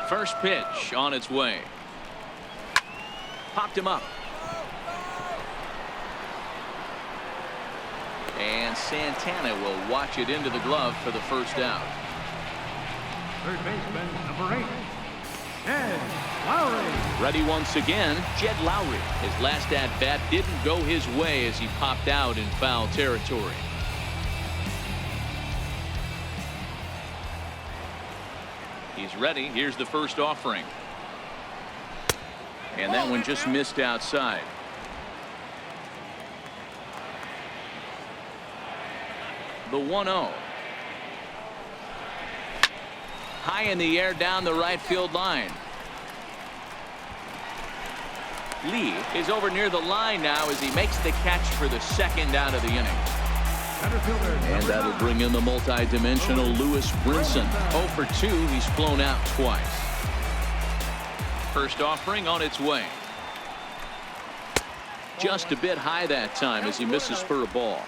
First pitch on its way. Popped him up. And Santana will watch it into the glove for the first out. Third baseman, number 8, Jed Lowry. Ready once again, Jed Lowry. His last at-bat didn't go his way as he popped out in foul territory. He's ready. Here's the first offering. And that one just missed outside. The 1-0. High in the air down the right field line. Lee is over near the line now as he makes the catch for the 2nd out of the inning. And that'll bring in the multi-dimensional Lewis Brinson. 0 for 2. He's flown out twice. First offering on its way. Just a bit high that time as he misses for a ball.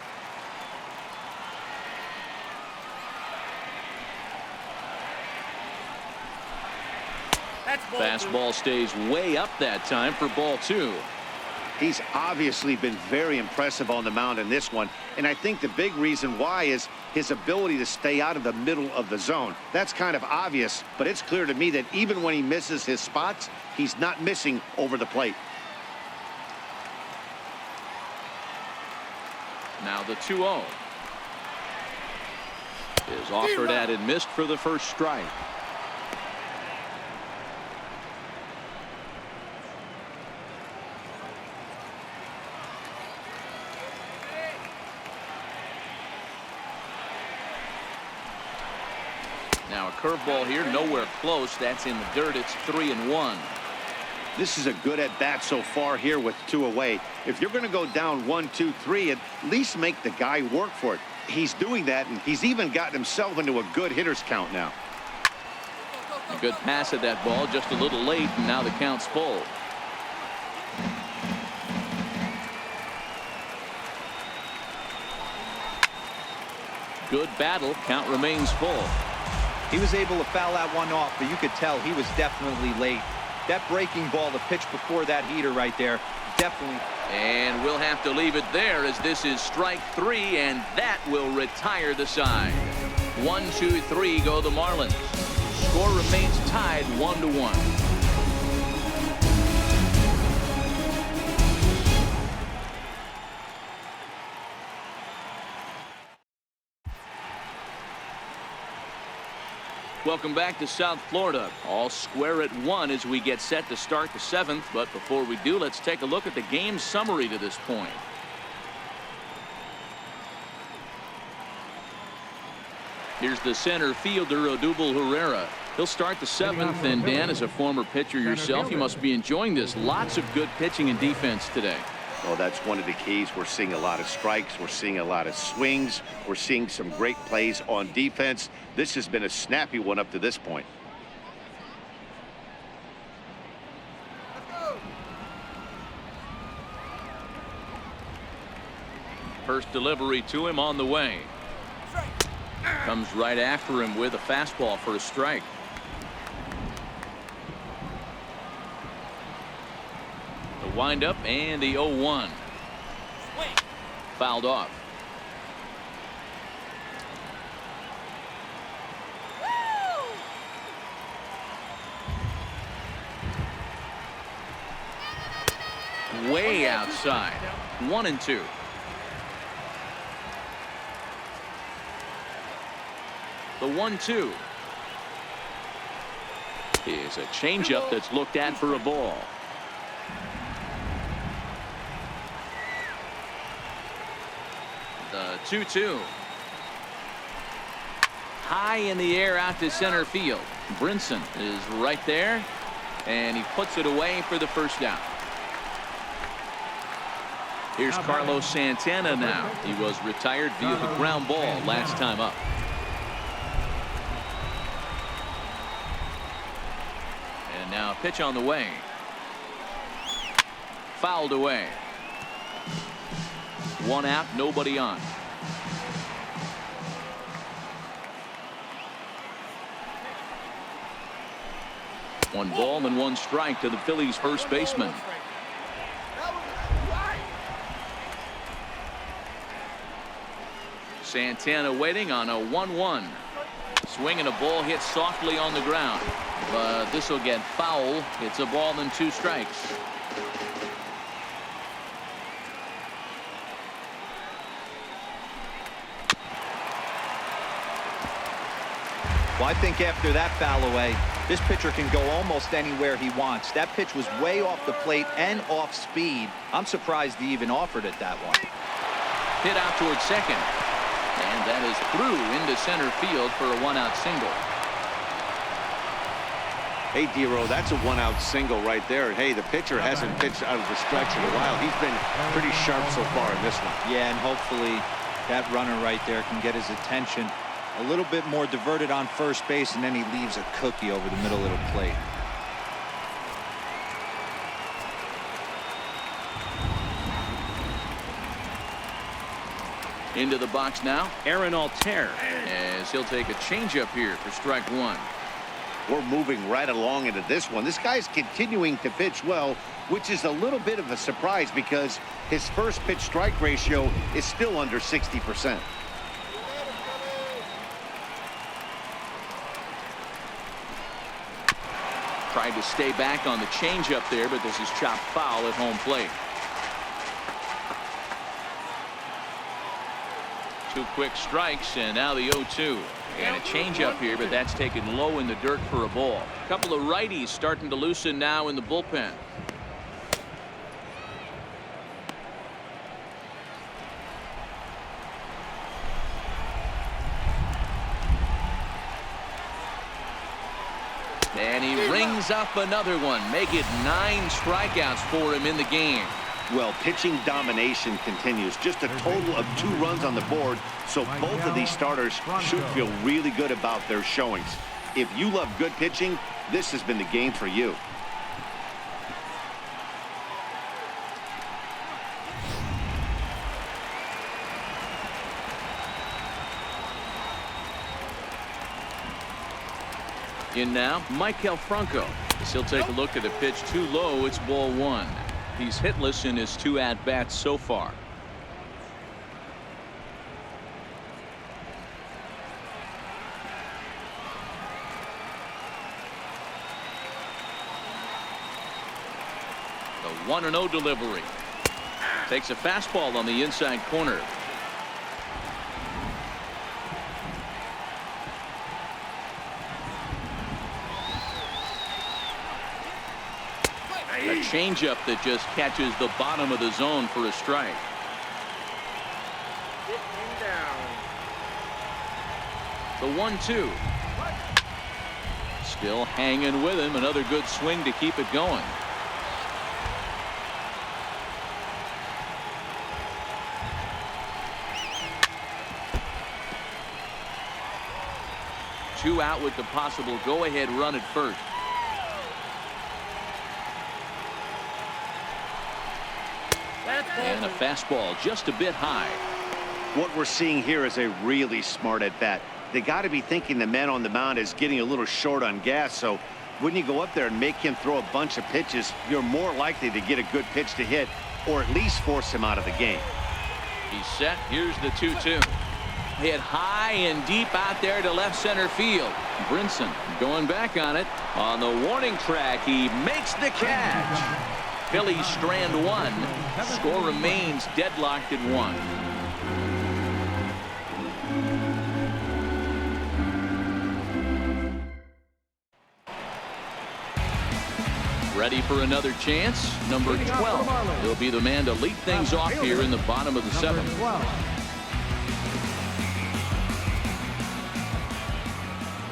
Fastball stays way up that time for ball 2. He's obviously been very impressive on the mound in this one, and I think the big reason why is his ability to stay out of the middle of the zone. That's kind of obvious, but it's clear to me that even when he misses his spots, he's not missing over the plate. Now the 2-0 is offered at and missed for the first strike. Now a curveball here, nowhere close. That's in the dirt. It's 3-1. This is a good at bat so far here with 2 away. If you're going to go down 1, 2, 3, at least make the guy work for it. He's doing that, and he's even gotten himself into a good hitter's count now. A good pass at that ball, just a little late, and now the count's full. Good battle. Count remains full. He was able to foul that one off, but you could tell he was definitely late. That breaking ball, the pitch before that heater right there, definitely. And we'll have to leave it there as this is strike 3, and that will retire the side. 1, 2, 3 go the Marlins. Score remains tied 1-1. Welcome back to South Florida. All square at 1 as we get set to start the 7th. But before we do, let's take a look at the game summary to this point. Here's the center fielder, Odubel Herrera. He'll start the 7th, and Dan, as a former pitcher yourself, you must be enjoying this. Lots of good pitching and defense today. Well, that's one of the keys. We're seeing a lot of strikes. We're seeing a lot of swings. We're seeing some great plays on defense. This has been a snappy one up to this point. First delivery to him on the way. Comes right after him with a fastball for a strike. The windup and the 0-1. Fouled off. Way outside. 1-2. The 1-2 is a changeup that's looked at for a ball. The 2-2. High in the air out to center field. Brinson is right there, and he puts it away for the first down. Here's Carlos Santana now. He was retired via the ground ball last time up. And now a pitch on the way. Fouled away. 1 out, nobody on. One ball and 1 strike to the Phillies' first baseman. Santana waiting on a 1-1. Swing and a ball hit softly on the ground, but this will get foul. It's a ball and 2 strikes. Well, I think after that foul away, this pitcher can go almost anywhere he wants. That pitch was way off the plate and off speed. I'm surprised he even offered it that one. Hit out towards second. And that is through into center field for a 1-out single. Hey, D-Row, that's a 1-out single right there. Hey, the pitcher hasn't pitched out of the stretch in a while. He's been pretty sharp so far in this one. Yeah, and hopefully that runner right there can get his attention. A little bit more diverted on first base, and then he leaves a cookie over the middle of the plate. Into the box now, Aaron Altair, as he'll take a changeup here for strike 1. We're moving right along into this one. This guy's continuing to pitch well, which is a little bit of a surprise because his first pitch strike ratio is still under 60%. Tried to stay back on the changeup there, but this is chopped foul at home plate. 2 quick strikes, and now the 0-2. And a changeup here, but that's taken low in the dirt for a ball. A couple of righties starting to loosen now in the bullpen. And he rings up another one. Make it 9 strikeouts for him in the game. Well, pitching domination continues. Just a total of 2 runs on the board, so both of these starters should feel really good about their showings. If you love good pitching, this has been the game for you. In now, Maikel Franco. As he'll take a look at a pitch too low. It's ball 1. He's hitless in his 2 at-bats so far. The 1-0 delivery. Takes a fastball on the inside corner. changeup that just catches the bottom of the zone for a strike. Get him down. The 1-2. Still hanging with him. Another good swing to keep it going. Two out with the possible go-ahead run at first. And a fastball just a bit high. What we're seeing here is a really smart at bat. They got to be thinking the man on the mound is getting a little short on gas, so when you go up there and make him throw a bunch of pitches, you're more likely to get a good pitch to hit or at least force him out of the game. He's set. Here's the 2-2. Hit high and deep out there to left center field. Brinson going back on it. On the warning track, he makes the catch. Phillies strand one. Score remains deadlocked at 1. Ready for another chance. Number 12. He'll be the man to lead things off here in the bottom of the 7th.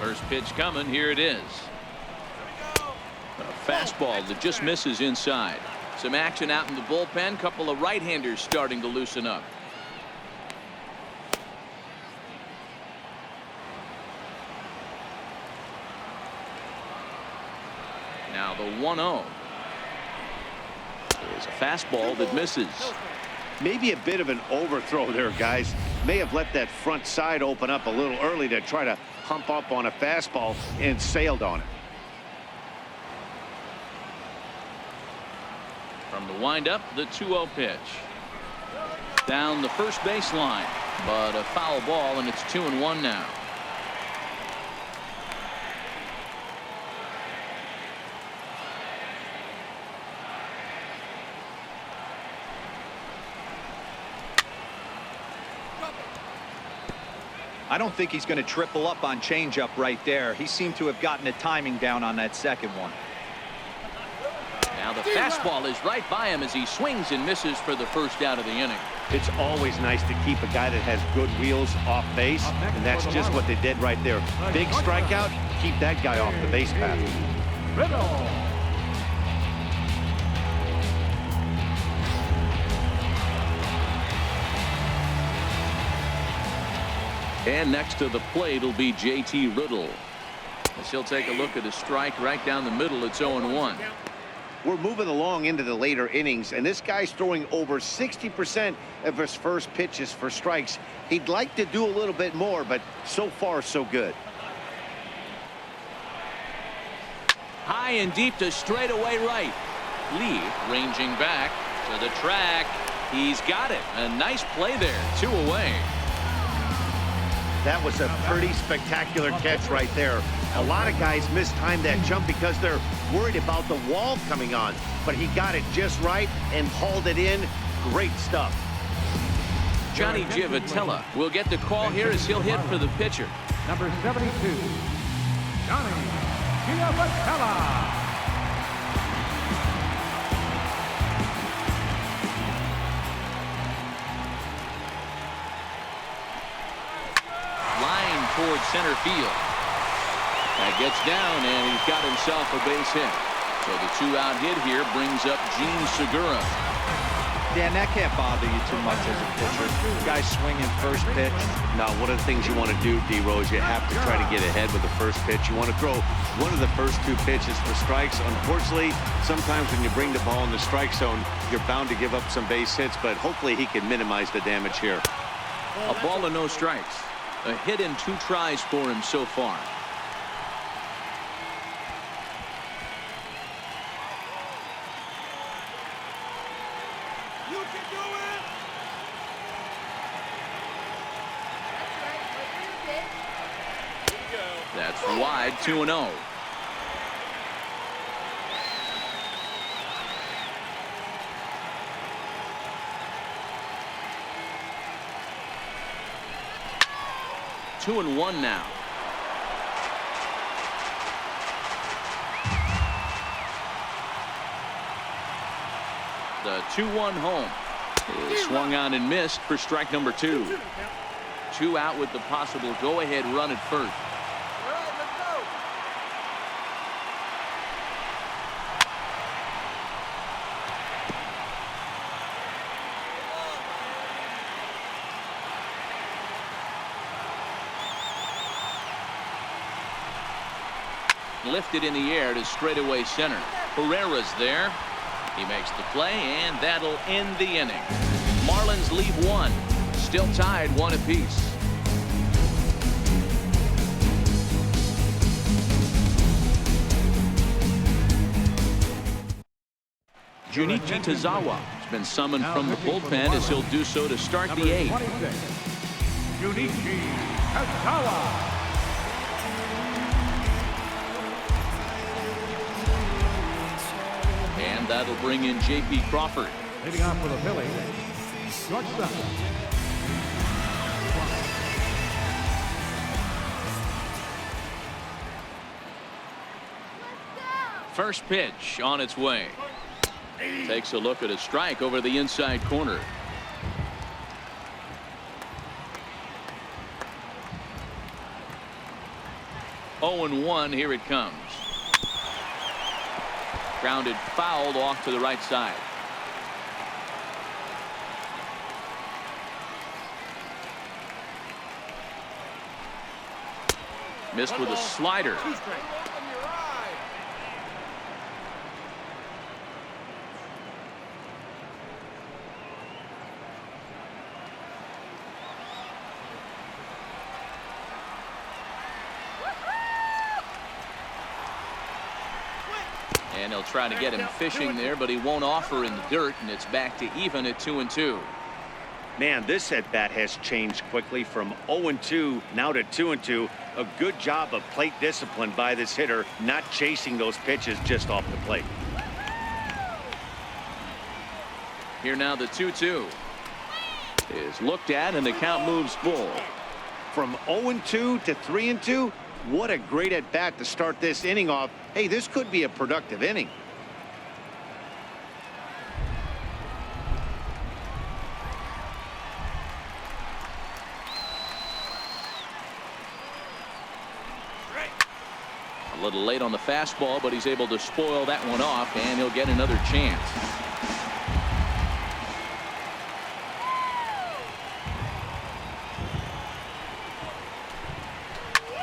First pitch coming. Here it is. A fastball that just misses inside. Some action out in the bullpen. Couple of right-handers starting to loosen up. Now the 1-0. There's a fastball that misses. Maybe a bit of an overthrow there, guys. May have let that front side open up a little early to try to hump up on a fastball and sailed on it. From the windup, the 2-0 pitch. Down the first baseline, but a foul ball, and it's 2-1 now. I don't think he's going to triple up on changeup right there. He seemed to have gotten the timing down on that second one. Now the fastball is right by him as he swings and misses for the first out of the inning. It's always nice to keep a guy that has good wheels off base, and that's just what they did right there. Big strikeout, keep that guy off the base path. And next to the plate will be JT Riddle. As he'll take a look at a strike right down the middle. It's 0-1. We're moving along into the later innings, and this guy's throwing over 60% of his first pitches for strikes. He'd like to do a little bit more, but so far so good. High and deep to straightaway right. Lee ranging back to the track. He's got it. A nice play there. 2 away. That was a pretty spectacular catch right there. A lot of guys mistime that jump because they're worried about the wall coming on, but he got it just right and hauled it in. Great stuff. Johnny Giavotella will get the call here as he'll hit for the pitcher. Number 72, Johnny Giavotella. Towards center field. That gets down, and he's got himself a base hit. So the 2-out hit here brings up Gene Segura. Dan, that can't bother you too much as a pitcher. Guy swinging first pitch. Now, one of the things you want to do, D-Rose, you have to try to get ahead with the first pitch. You want to throw one of the first 2 pitches for strikes. Unfortunately, sometimes when you bring the ball in the strike zone, you're bound to give up some base hits, but hopefully he can minimize the damage here. A ball and no strikes. A hit in 2 tries for him so far. You can do it. That's wide. 2-0. Two and 1 now. The 2-1 home. Is swung on and missed for strike number 2. 2 out with the possible go-ahead run at first. All right, let's go. Lifted in the air to straightaway center. Herrera's there. He makes the play, and that'll end the inning. Marlins leave 1. Still tied 1 apiece. Junichi Tazawa has been summoned from the bullpen as he'll do so to start the 8th. 26, Junichi Tazawa. And that'll bring in J.P. Crawford. Leading off for the Phillies, shortstop. First pitch on its way. Takes a look at a strike over the inside corner. Oh and 1, here it comes. Grounded fouled off to the right side. Missed with a slider. And he'll try to get him fishing there, but he won't offer in the dirt, and it's back to even at 2-2. Man, this at-bat has changed quickly from 0-2 now to 2-2. A good job of plate discipline by this hitter, not chasing those pitches just off the plate. Here now the 2-2 is looked at, and the count moves full. From 0-2 to 3-2, what a great at-bat to start this inning off. Hey, this could be a productive inning. A little late on the fastball, but he's able to spoil that one off, and he'll get another chance.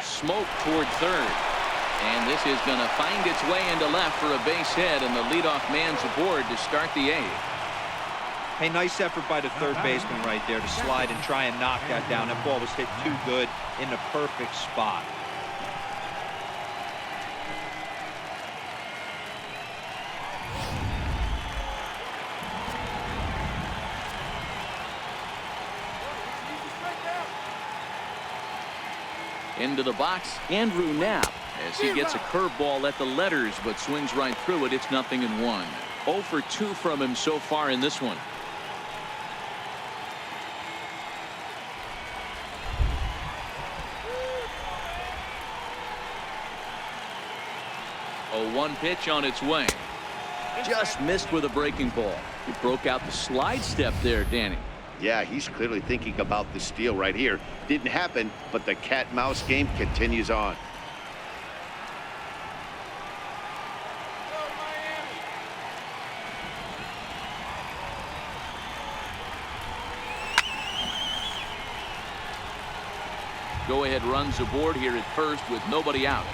Smoke toward third. And this is going to find its way into left for a base hit, and the leadoff man's aboard to start the 8th. Hey, nice effort by the third baseman right there to slide and try and knock that down. That ball was hit too good in the perfect spot. Into the box, Andrew Knapp, as he gets a curveball at the letters, but swings right through it. It's 0-1. 0 for 2 from him so far in this one. A 1 pitch on its way. Just missed with a breaking ball. He broke out the slide step there, Danny. Yeah, he's clearly thinking about the steal right here. Didn't happen, but the cat-mouse game continues on. Go-ahead runs aboard here at first with nobody out.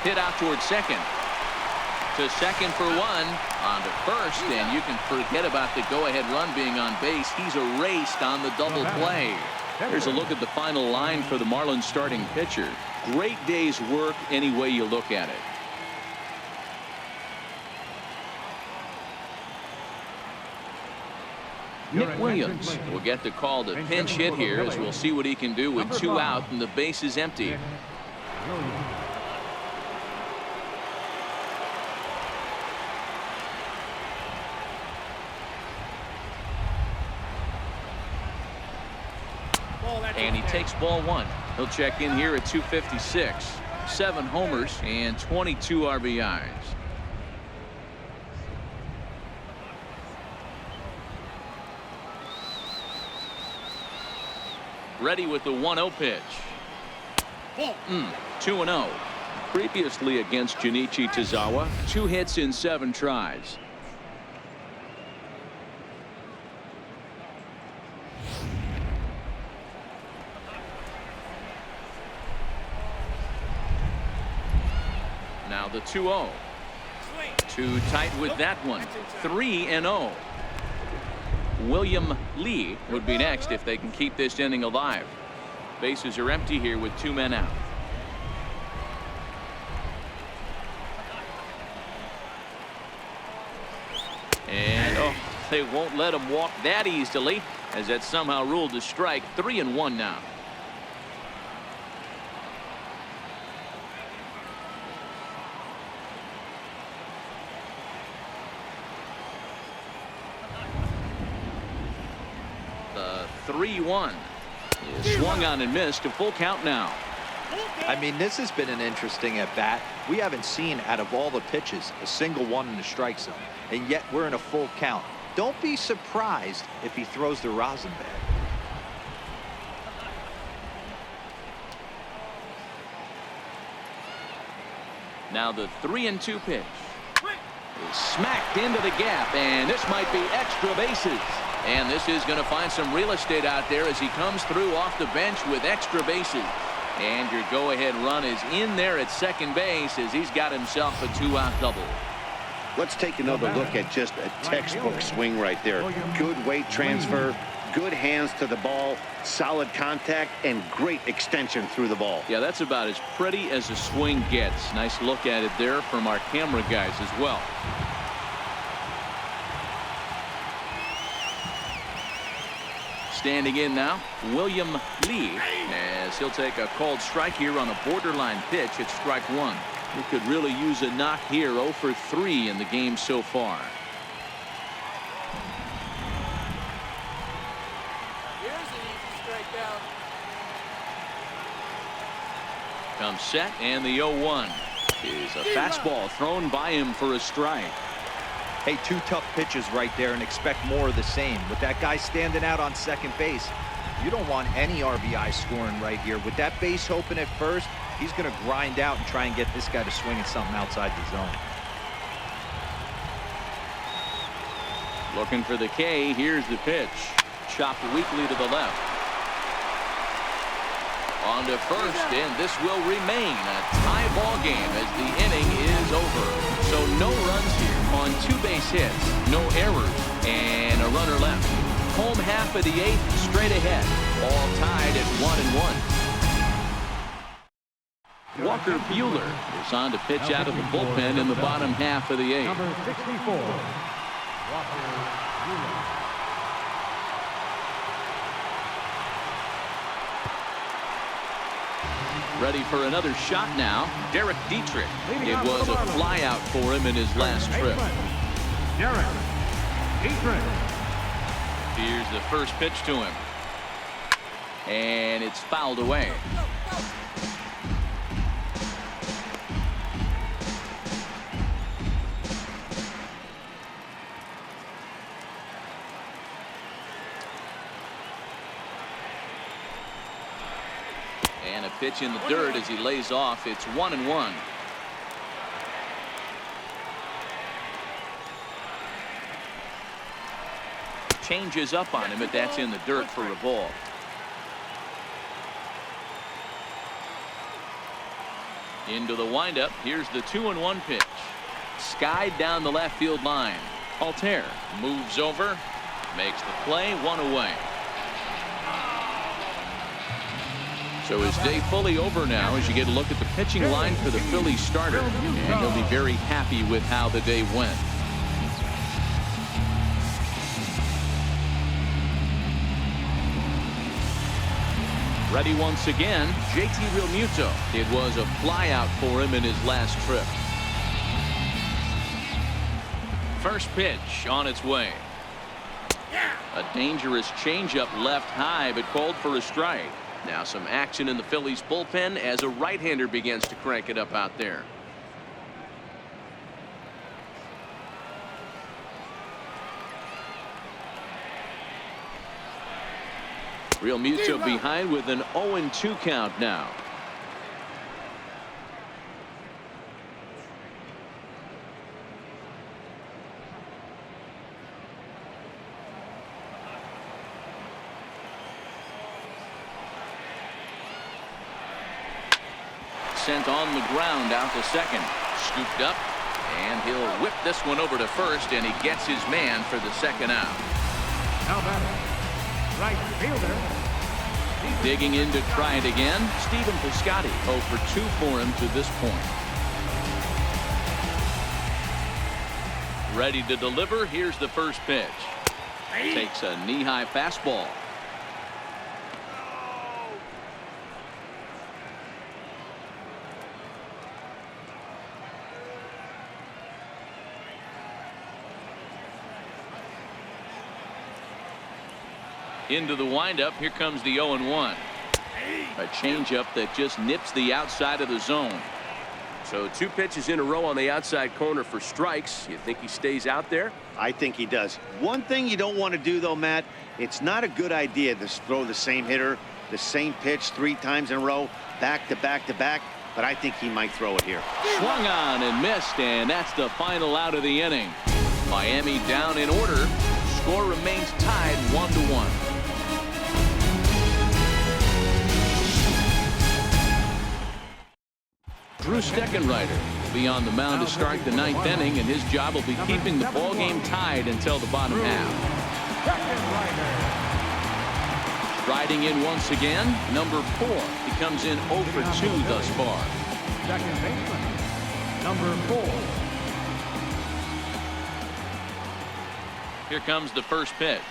Hit out towards second. To second for 1. On to first, and you can forget about the go-ahead run being on base. He's erased on the double play. Here's a look at the final line for the Marlins starting pitcher. Great day's work any way you look at it. Nick Williams will get the call to pinch hit here, as we'll see what he can do with 2 out and the base is empty. And he takes ball 1. He'll check in here at 256. 7 homers and 22 RBIs. Ready with the 1-0 pitch. 2-0. Previously against Junichi Tazawa, 2 hits in 7 tries. Now the 2-0. Too tight with that one. 3-0. William Lee would be next if they can keep this inning alive. Bases are empty here with 2 men out. And they won't let him walk that easily, as that's somehow ruled a strike. 3-1 now. The 3-1 is swung on and missed. A full count now. I mean, this has been an interesting at bat. We haven't seen, out of all the pitches, a single one in the strike zone, and yet we're in a full count. Don't be surprised if he throws the rosin bag. Now the 3-2 pitch is smacked into the gap, and this might be extra bases. And this is going to find some real estate out there as he comes through off the bench with extra bases. And your go-ahead run is in there at second base as he's got himself a 2-out double. Let's take another look at just a textbook swing right there. Good weight transfer, good hands to the ball, solid contact, and great extension through the ball. Yeah, that's about as pretty as a swing gets. Nice look at it there from our camera guys as well. Standing in now, William Lee, as he'll take a called strike here on a borderline pitch at strike 1. He could really use a knock here. 0 for 3 in the game so far. Here's an easy strikeout. Comes set, and the 0-1 is a fastball thrown by him for a strike. Hey, 2 tough pitches right there, and expect more of the same. With that guy standing out on second base, you don't want any RBI scoring right here. With that base open at first, he's going to grind out and try and get this guy to swing at something outside the zone. Looking for the K. Here's the pitch. Chopped weakly to the left. On to first, and this will remain a tie ball game as the inning is over. So no runs here on 2 base hits, no errors, and a runner left. Home half of the 8th, straight ahead. All tied at 1-1. Walker Buehler is on to pitch out of the bullpen in the bottom half of the 8th. Number 64, Walker Buehler. Ready for another shot now. Derek Dietrich. It was a fly out for him in his last trip. Derek Dietrich. Here's the first pitch to him. And it's fouled away. And a pitch in the dirt as he lays off. It's 1-1. Changes up on him, but that's in the dirt for a ball. Into the windup. Here's the 2-1 pitch. Skied down the left field line. Altair moves over, makes the play, 1 away. So his day fully over now as you get a look at the pitching line for the Phillies starter. And he'll be very happy with how the day went. Ready once again, JT Realmuto. It was a flyout for him in his last trip. First pitch on its way. A dangerous changeup left high, but called for a strike. Now some action in the Phillies bullpen as a right-hander begins to crank it up out there. Real Muto behind with an 0-2 count now. Sent on the ground out to second. Scooped up, and he'll whip this one over to first, and he gets his man for the second out. Now batting, right fielder. Digging in to try it again, Stephen Piscotty. 0 for 2 for him to this point. Ready to deliver. Here's the first pitch. Takes a knee-high fastball. Into the windup. Here comes the 0-1. A changeup that just nips the outside of the zone. So 2 pitches in a row on the outside corner for strikes. You think he stays out there? I think he does. One thing you don't want to do, though, Matt, it's not a good idea to throw the same hitter, the same pitch 3 times in a row, back to back to back, but I think he might throw it here. Swung on and missed, and that's the final out of the inning. Miami down in order. Score remains tied 1-1. Drew Steckenrider will be on the mound to start the 9th inning, and his job will be keeping the ball game tied until the bottom half. Riding in once again, number 4. He comes in 0 for 2 thus far. Second baseman, number 4. Here comes the first pitch.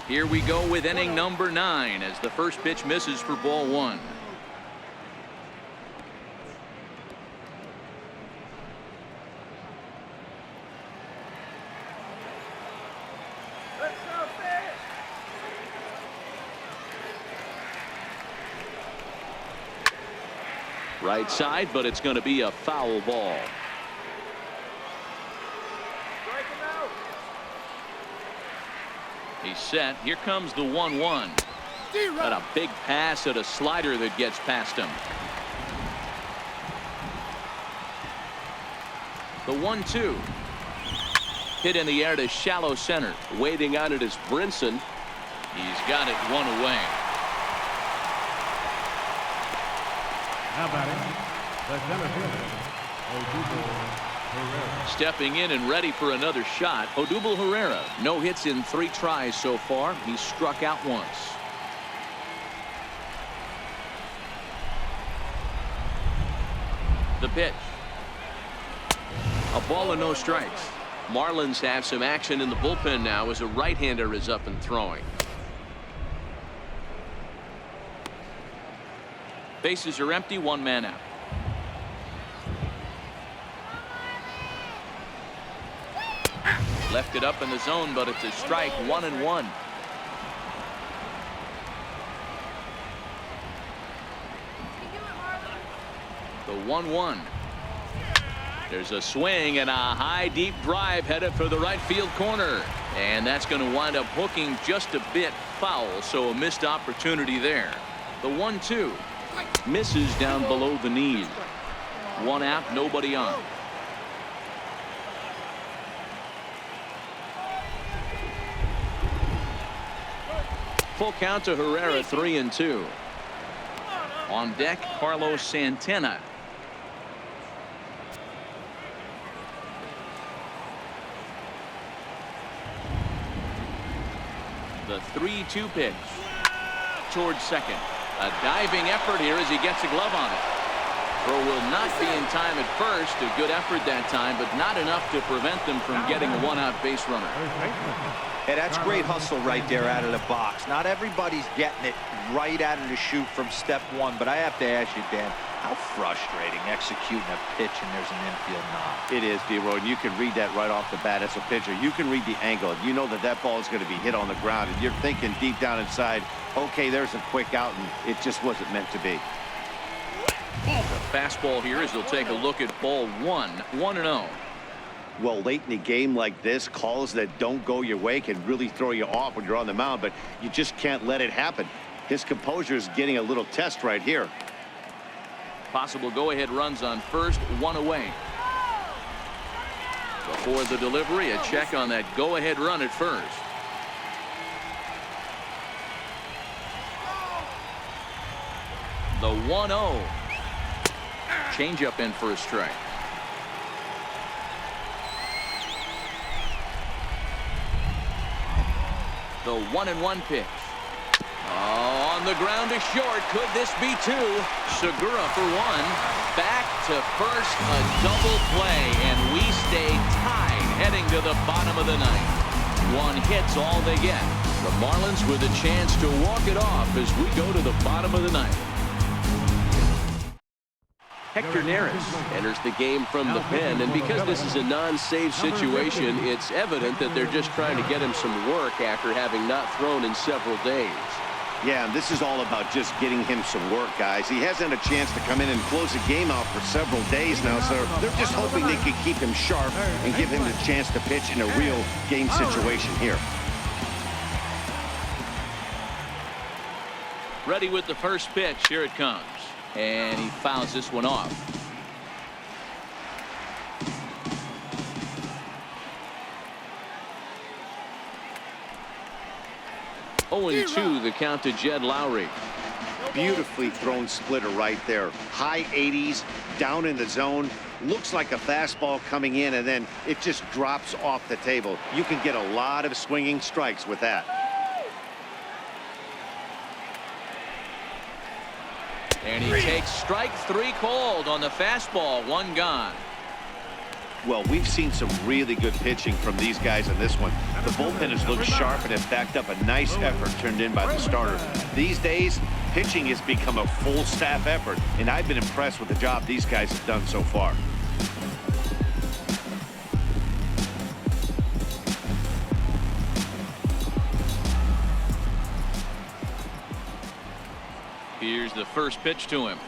Here we go with inning number 9 as the first pitch misses for ball 1. Right side, but it's going to be a foul ball. He's set. Here comes the 1-1. And a big pass at a slider that gets past him. The 1-2. Hit in the air to shallow center. Waiting on it is Brinson. He's got it 1 away. Now batting, the center fielder, Odubel Herrera. Stepping in and ready for another shot, Odubel Herrera. No hits in 3 tries so far. He's struck out once. The pitch. A ball and no strikes. Marlins have some action in the bullpen now as a right-hander is up and throwing. Bases are empty, 1 man out. Left it up in the zone, but it's a strike. 1-1. The 1-1. There's a swing and a high deep drive headed for the right field corner, and that's going to wind up hooking just a bit foul, so a missed opportunity there. The 1-2 misses down below the knees. 1 out, nobody on. Full count to Herrera, 3-2. On deck, Carlos Santana. The 3-2 pitch towards second. A diving effort here as he gets a glove on it. Throw will not be in time at first. A good effort that time, but not enough to prevent them from getting a 1-out base runner. Hey, that's great hustle right there out of the box. Not everybody's getting it right out of the chute from step 1, but I have to ask you, Dan, How frustrating executing a pitch and there's an infield knock. It is, D-Roy, and you can read that right off the bat as a pitcher. You can read the angle. You know that that ball is going to be hit on the ground, and you're thinking deep down inside, okay, there's a quick out, and it just wasn't meant to be. The fastball here as he'll take a look at ball 1-0. Well, late in a game like this, calls that don't go your way can really throw you off when you're on the mound, but you just can't let it happen. His composure is getting a little test right here. Possible go-ahead runs on first, 1 away. Before the delivery, a check on that go-ahead run at first. The 1-0. Changeup in for a strike. The 1-1 pitch. Oh, on the ground to short. Could this be two? Segura for one. Back to first, a double play, and we stay tied heading to the bottom of the ninth. One hit's all they get. The Marlins with a chance to walk it off as we go to the bottom of the ninth. Hector Neris enters the game from the pen, and because this is a non-save situation, it's evident that they're just trying to get him some work after having not thrown in several days. Yeah, and this is all about just getting him some work, guys. He hasn't had a chance to come in and close the game out for several days now, so they're just hoping they can keep him sharp and give him the chance to pitch in a real game situation here. Ready with the first pitch. Here it comes. And he fouls this one off. Oh, and 2 the count to Jed Lowry. Beautifully thrown splitter right there. High 80s, down in the zone. Looks like a fastball coming in, and then it just drops off the table. You can get a lot of swinging strikes with that. And he takes strike 3 called on the fastball. 1 gone. Well, we've seen some really good pitching from these guys in this one. The bullpen has looked sharp and has backed up a nice effort turned in by the starter. These days, pitching has become a full staff effort, and I've been impressed with the job these guys have done so far. Here's the first pitch to him.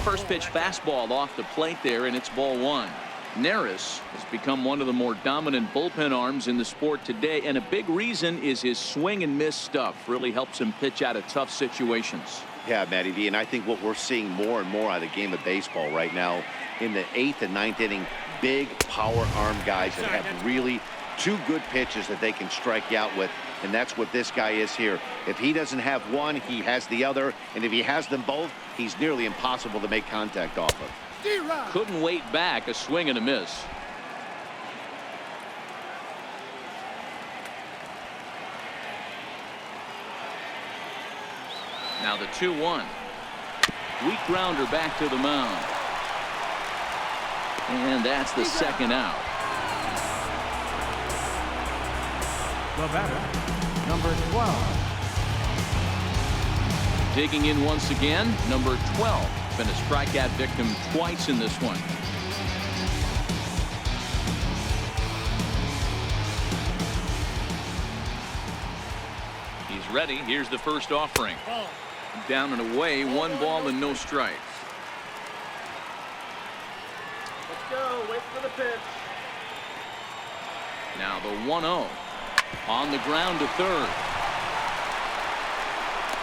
First pitch fastball off the plate there, and it's ball 1. Neris has become one of the more dominant bullpen arms in the sport today, and a big reason is his swing and miss stuff. Really helps him pitch out of tough situations. Yeah, Matty D, and I think what we're seeing more and more out of the game of baseball right now in the 8th and 9th inning, big power arm guys that have really 2 good pitches that they can strike you out with, and that's what this guy is here. If he doesn't have one, he has the other, and if he has them both, he's nearly impossible to make contact off of. Couldn't wait back. A swing and a miss. Now the 2-1. Weak grounder back to the mound. And that's the second out. The batter, number 12. Digging in once again, number 12. Been a strikeout victim twice in this one. He's ready. Here's the first offering. Down and away, 1 ball and no strikes. Let's go. Wait for the pitch. Now the 1-0. On the ground to third.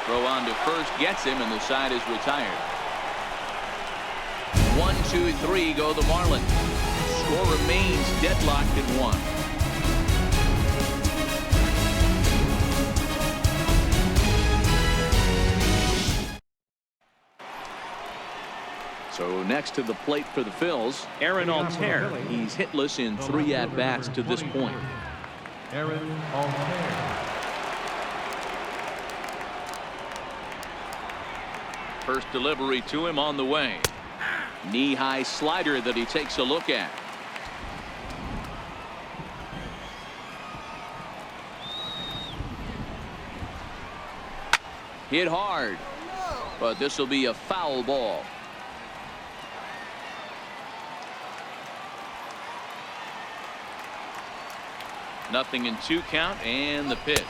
Throw on to first gets him, and the side is retired. 1, 2, 3 go the Marlins. Score remains deadlocked at 1. So next to the plate for the Phils, Aaron Altair. He's hitless in 3 at-bats to this point. Aaron Altair. First delivery to him on the way. Knee-high slider that he takes a look at. Hit hard, but this will be a foul ball. 0-2 count, and the pitch.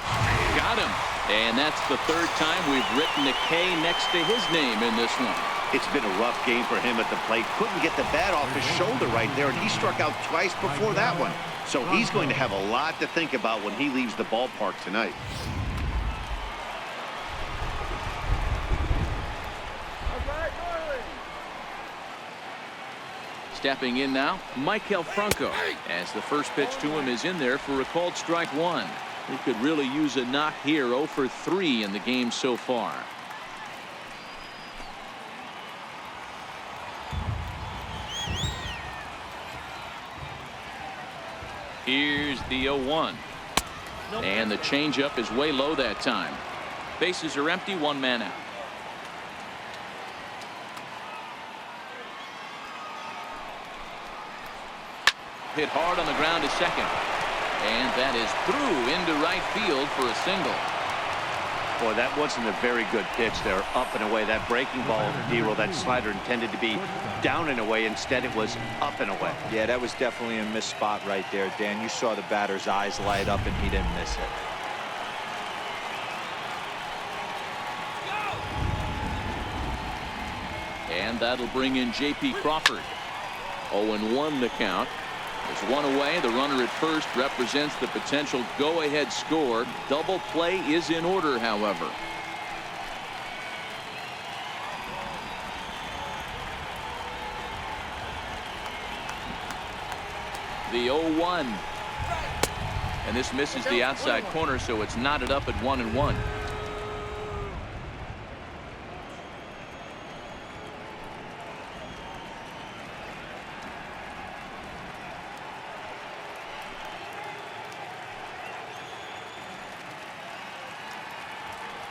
Got him. And that's the third time we've written a K next to his name in this one. It's been a rough game for him at the plate. Couldn't get the bat off his shoulder right there, and he struck out twice before that one. So he's going to have a lot to think about when he leaves the ballpark tonight. Stepping in now, Michael Franco, as the first pitch to him is in there for a called strike one. He could really use a knock here. 0 for 3 in the game so far. Here's the 0-1. And the changeup is way low that time. Bases are empty, 1 man out. Hit hard on the ground to second. And that is through into right field for a single. Boy, that wasn't a very good pitch there. Up and away. That breaking ball, D-roll, that slider intended to be down and away. Instead, it was up and away. Yeah, that was definitely a missed spot right there, Dan. You saw the batter's eyes light up, and he didn't miss it. And that'll bring in J.P. Crawford. 0-1 the count. There's 1 away. The runner at first represents the potential go-ahead score. Double play is in order, however. The 0-1. And this misses the outside corner, so it's knotted up at 1-1.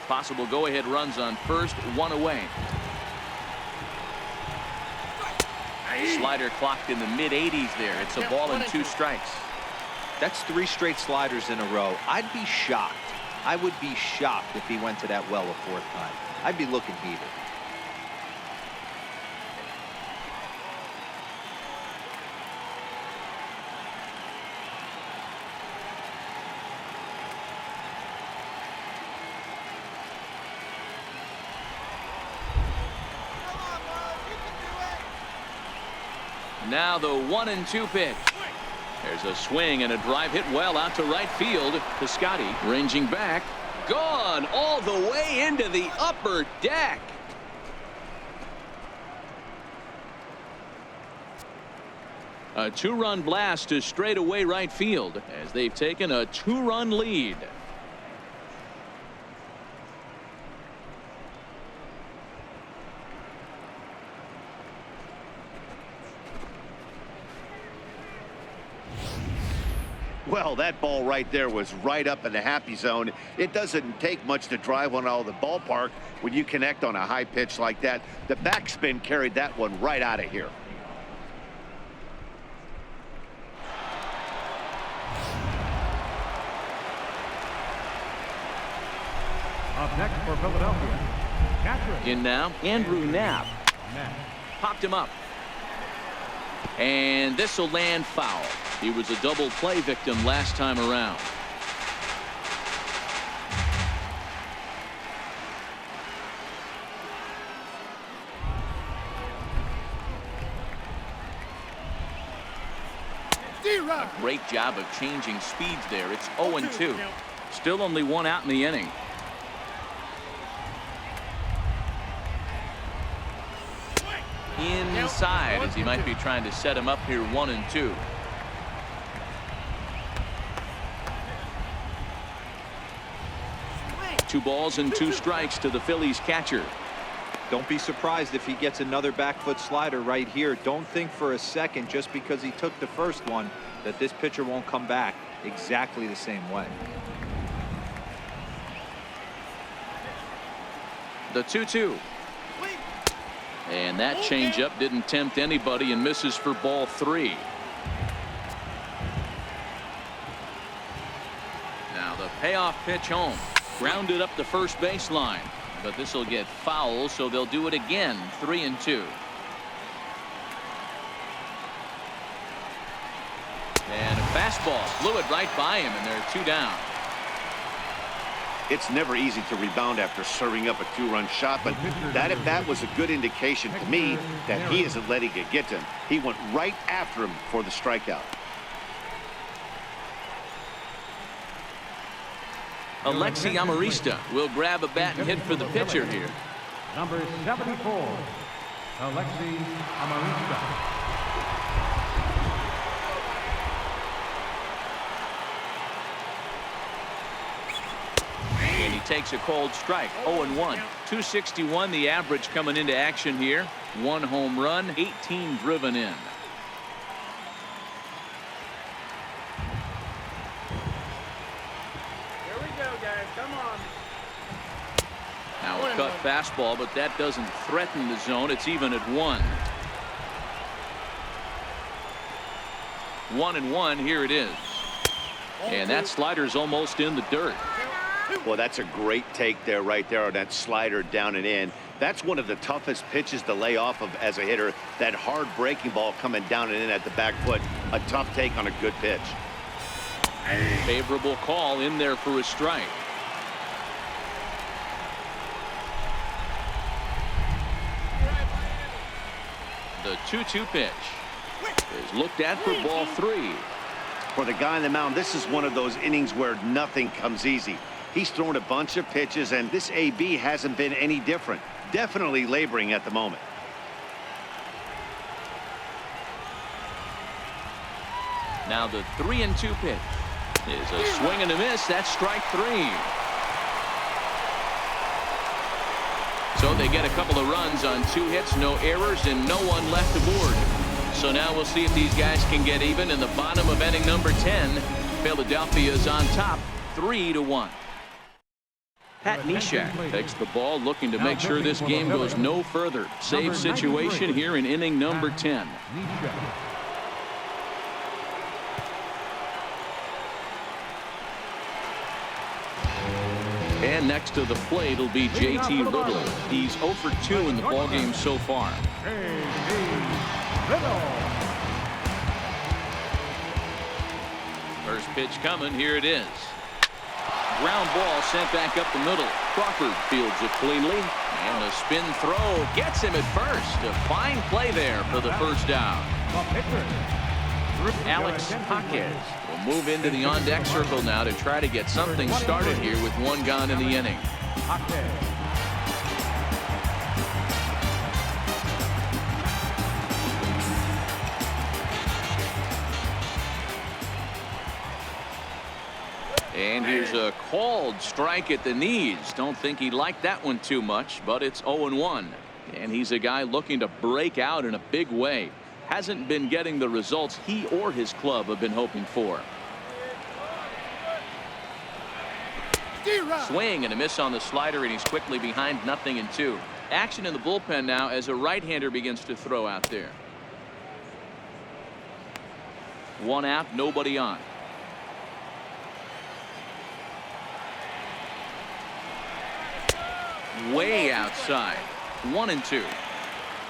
Possible go-ahead runs on first, 1 away. Slider clocked in the mid-80s there. It's a ball and 2 strikes. That's 3 straight sliders in a row. I'd be shocked. I would be shocked if he went to that well a 4th time. I'd be looking heated. Now the 1-2 pitch. There's a swing and a drive hit well out to right field. Piscotty ranging back. Gone all the way into the upper deck. A 2-run blast to straightaway right field as they've taken a 2-run lead. Well, that ball right there was right up in the happy zone. It doesn't take much to drive one out of the ballpark when you connect on a high pitch like that. The backspin carried that one right out of here. Up next for Philadelphia, catcher. In now, Andrew Knapp. Popped him up. And this will land foul. He was a double play victim last time around. A great job of changing speeds there. It's 0-2. Still only 1 out in the inning. Inside as he might be trying to set him up here. 1-2. Two balls and 2 strikes to the Phillies catcher. Don't be surprised if he gets another back foot slider right here. Don't think for a second, just because he took the first one, that this pitcher won't come back exactly the same way. The 2-2. And that changeup didn't tempt anybody and misses for ball 3. Now the payoff pitch home. Grounded up the first baseline. But this will get foul, so they'll do it again. 3-2. And a Fastball flew it right by him, and they're 2 down. It's never easy to rebound after serving up a 2-run shot, but that at bat was a good indication to me that he isn't letting it get to him. He went right after him for the strikeout. Alexi Amarista will grab a bat and hit for the pitcher here. Number 74, Alexi Amarista. And he takes a cold strike. 0-1. 261 the average coming into action here. 1 home run, 18 driven in. Here we go, guys. Come on. Now a cut fastball, but that doesn't threaten the zone. It's even at 1. 1-1. Here it is. And that slider's almost in the dirt. Well, that's a great take there, right there on that slider down and in. That's one of the toughest pitches to lay off of as a hitter. That hard breaking ball coming down and in at the back foot. A tough take on a good pitch. Favorable call in there for a strike. The 2-2 pitch is looked at for ball 3. For the guy on the mound, this is one of those innings where nothing comes easy. He's thrown a bunch of pitches, and this AB hasn't been any different. Definitely laboring at the moment. Now the 3-2 pitch is a swing and a miss. That's strike 3. So they get a couple of runs on 2 hits, no errors, and no one left aboard. So now we'll see if these guys can get even in the bottom of inning number 10. Philadelphia's on top 3-1. Pat Neshek takes the ball, looking to make sure this game goes no further. Save situation here in inning number 10. And next to the plate will be J.T. Little. He's 0 for 2 in the ballgame so far. First pitch coming. Here it is. Ground ball sent back up the middle. Crawford fields it cleanly. And a spin throw gets him at first. A fine play there for the first down. Alex Jaquez will move into the on-deck circle now to try to get something started here with 1 gone in the inning. And here's a called strike at the knees. Don't think he liked that one too much, but it's 0-1. And he's a guy looking to break out in a big way. Hasn't been getting the results he or his club have been hoping for. Swing and a miss on the slider, and he's quickly behind 0-2. Action in the bullpen now as a right-hander begins to throw out there. 1 out, nobody on. Way outside. 1-2.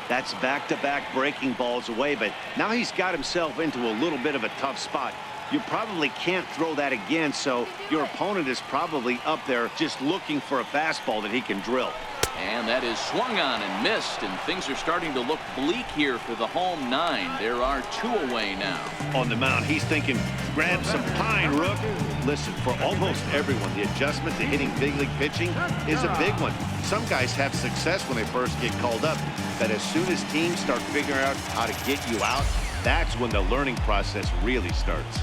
That's back-to-back breaking balls away, but now he's got himself into a little bit of a tough spot. You probably can't throw that again, so your opponent is probably up there just looking for a fastball that he can drill. And that is swung on and missed, and things are starting to look bleak here for the home 9. There are 2 away now. On the mound, he's thinking, grab some pine, Rook. Listen, for almost everyone, the adjustment to hitting big league pitching is a big one. Some guys have success when they first get called up, but as soon as teams start figuring out how to get you out, that's when the learning process really starts.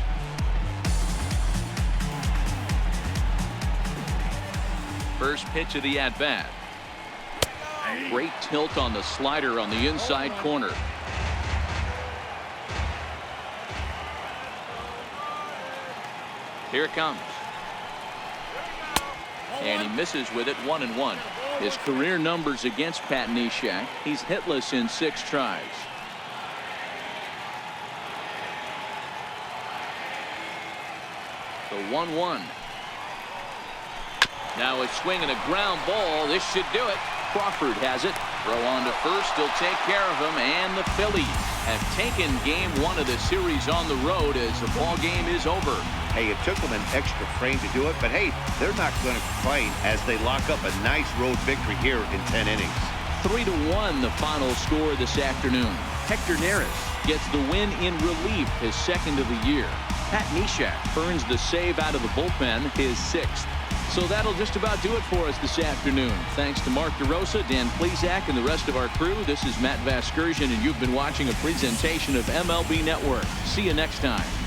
First pitch of the at-bat. Great tilt on the slider on the inside corner. Here it comes. And he misses with it. 1-1. His career numbers against Pat Neshek. He's hitless in 6 tries. The 1-1. Now a swing and a ground ball. This should do it. Crawford has it. Throw on to first. He'll take care of him. And the Phillies have taken game 1 of the series on the road as the ball game is over. Hey, it took them an extra frame to do it, but hey, they're not going to complain as they lock up a nice road victory here in 10 innings. 3-1 the final score this afternoon. Hector Neris gets the win in relief, his 2nd of the year. Pat Neshek earns the save out of the bullpen, his 6th. So that'll just about do it for us this afternoon. Thanks to Mark DeRosa, Dan Plesac, and the rest of our crew. This is Matt Vasgersian, and you've been watching a presentation of MLB Network. See you next time.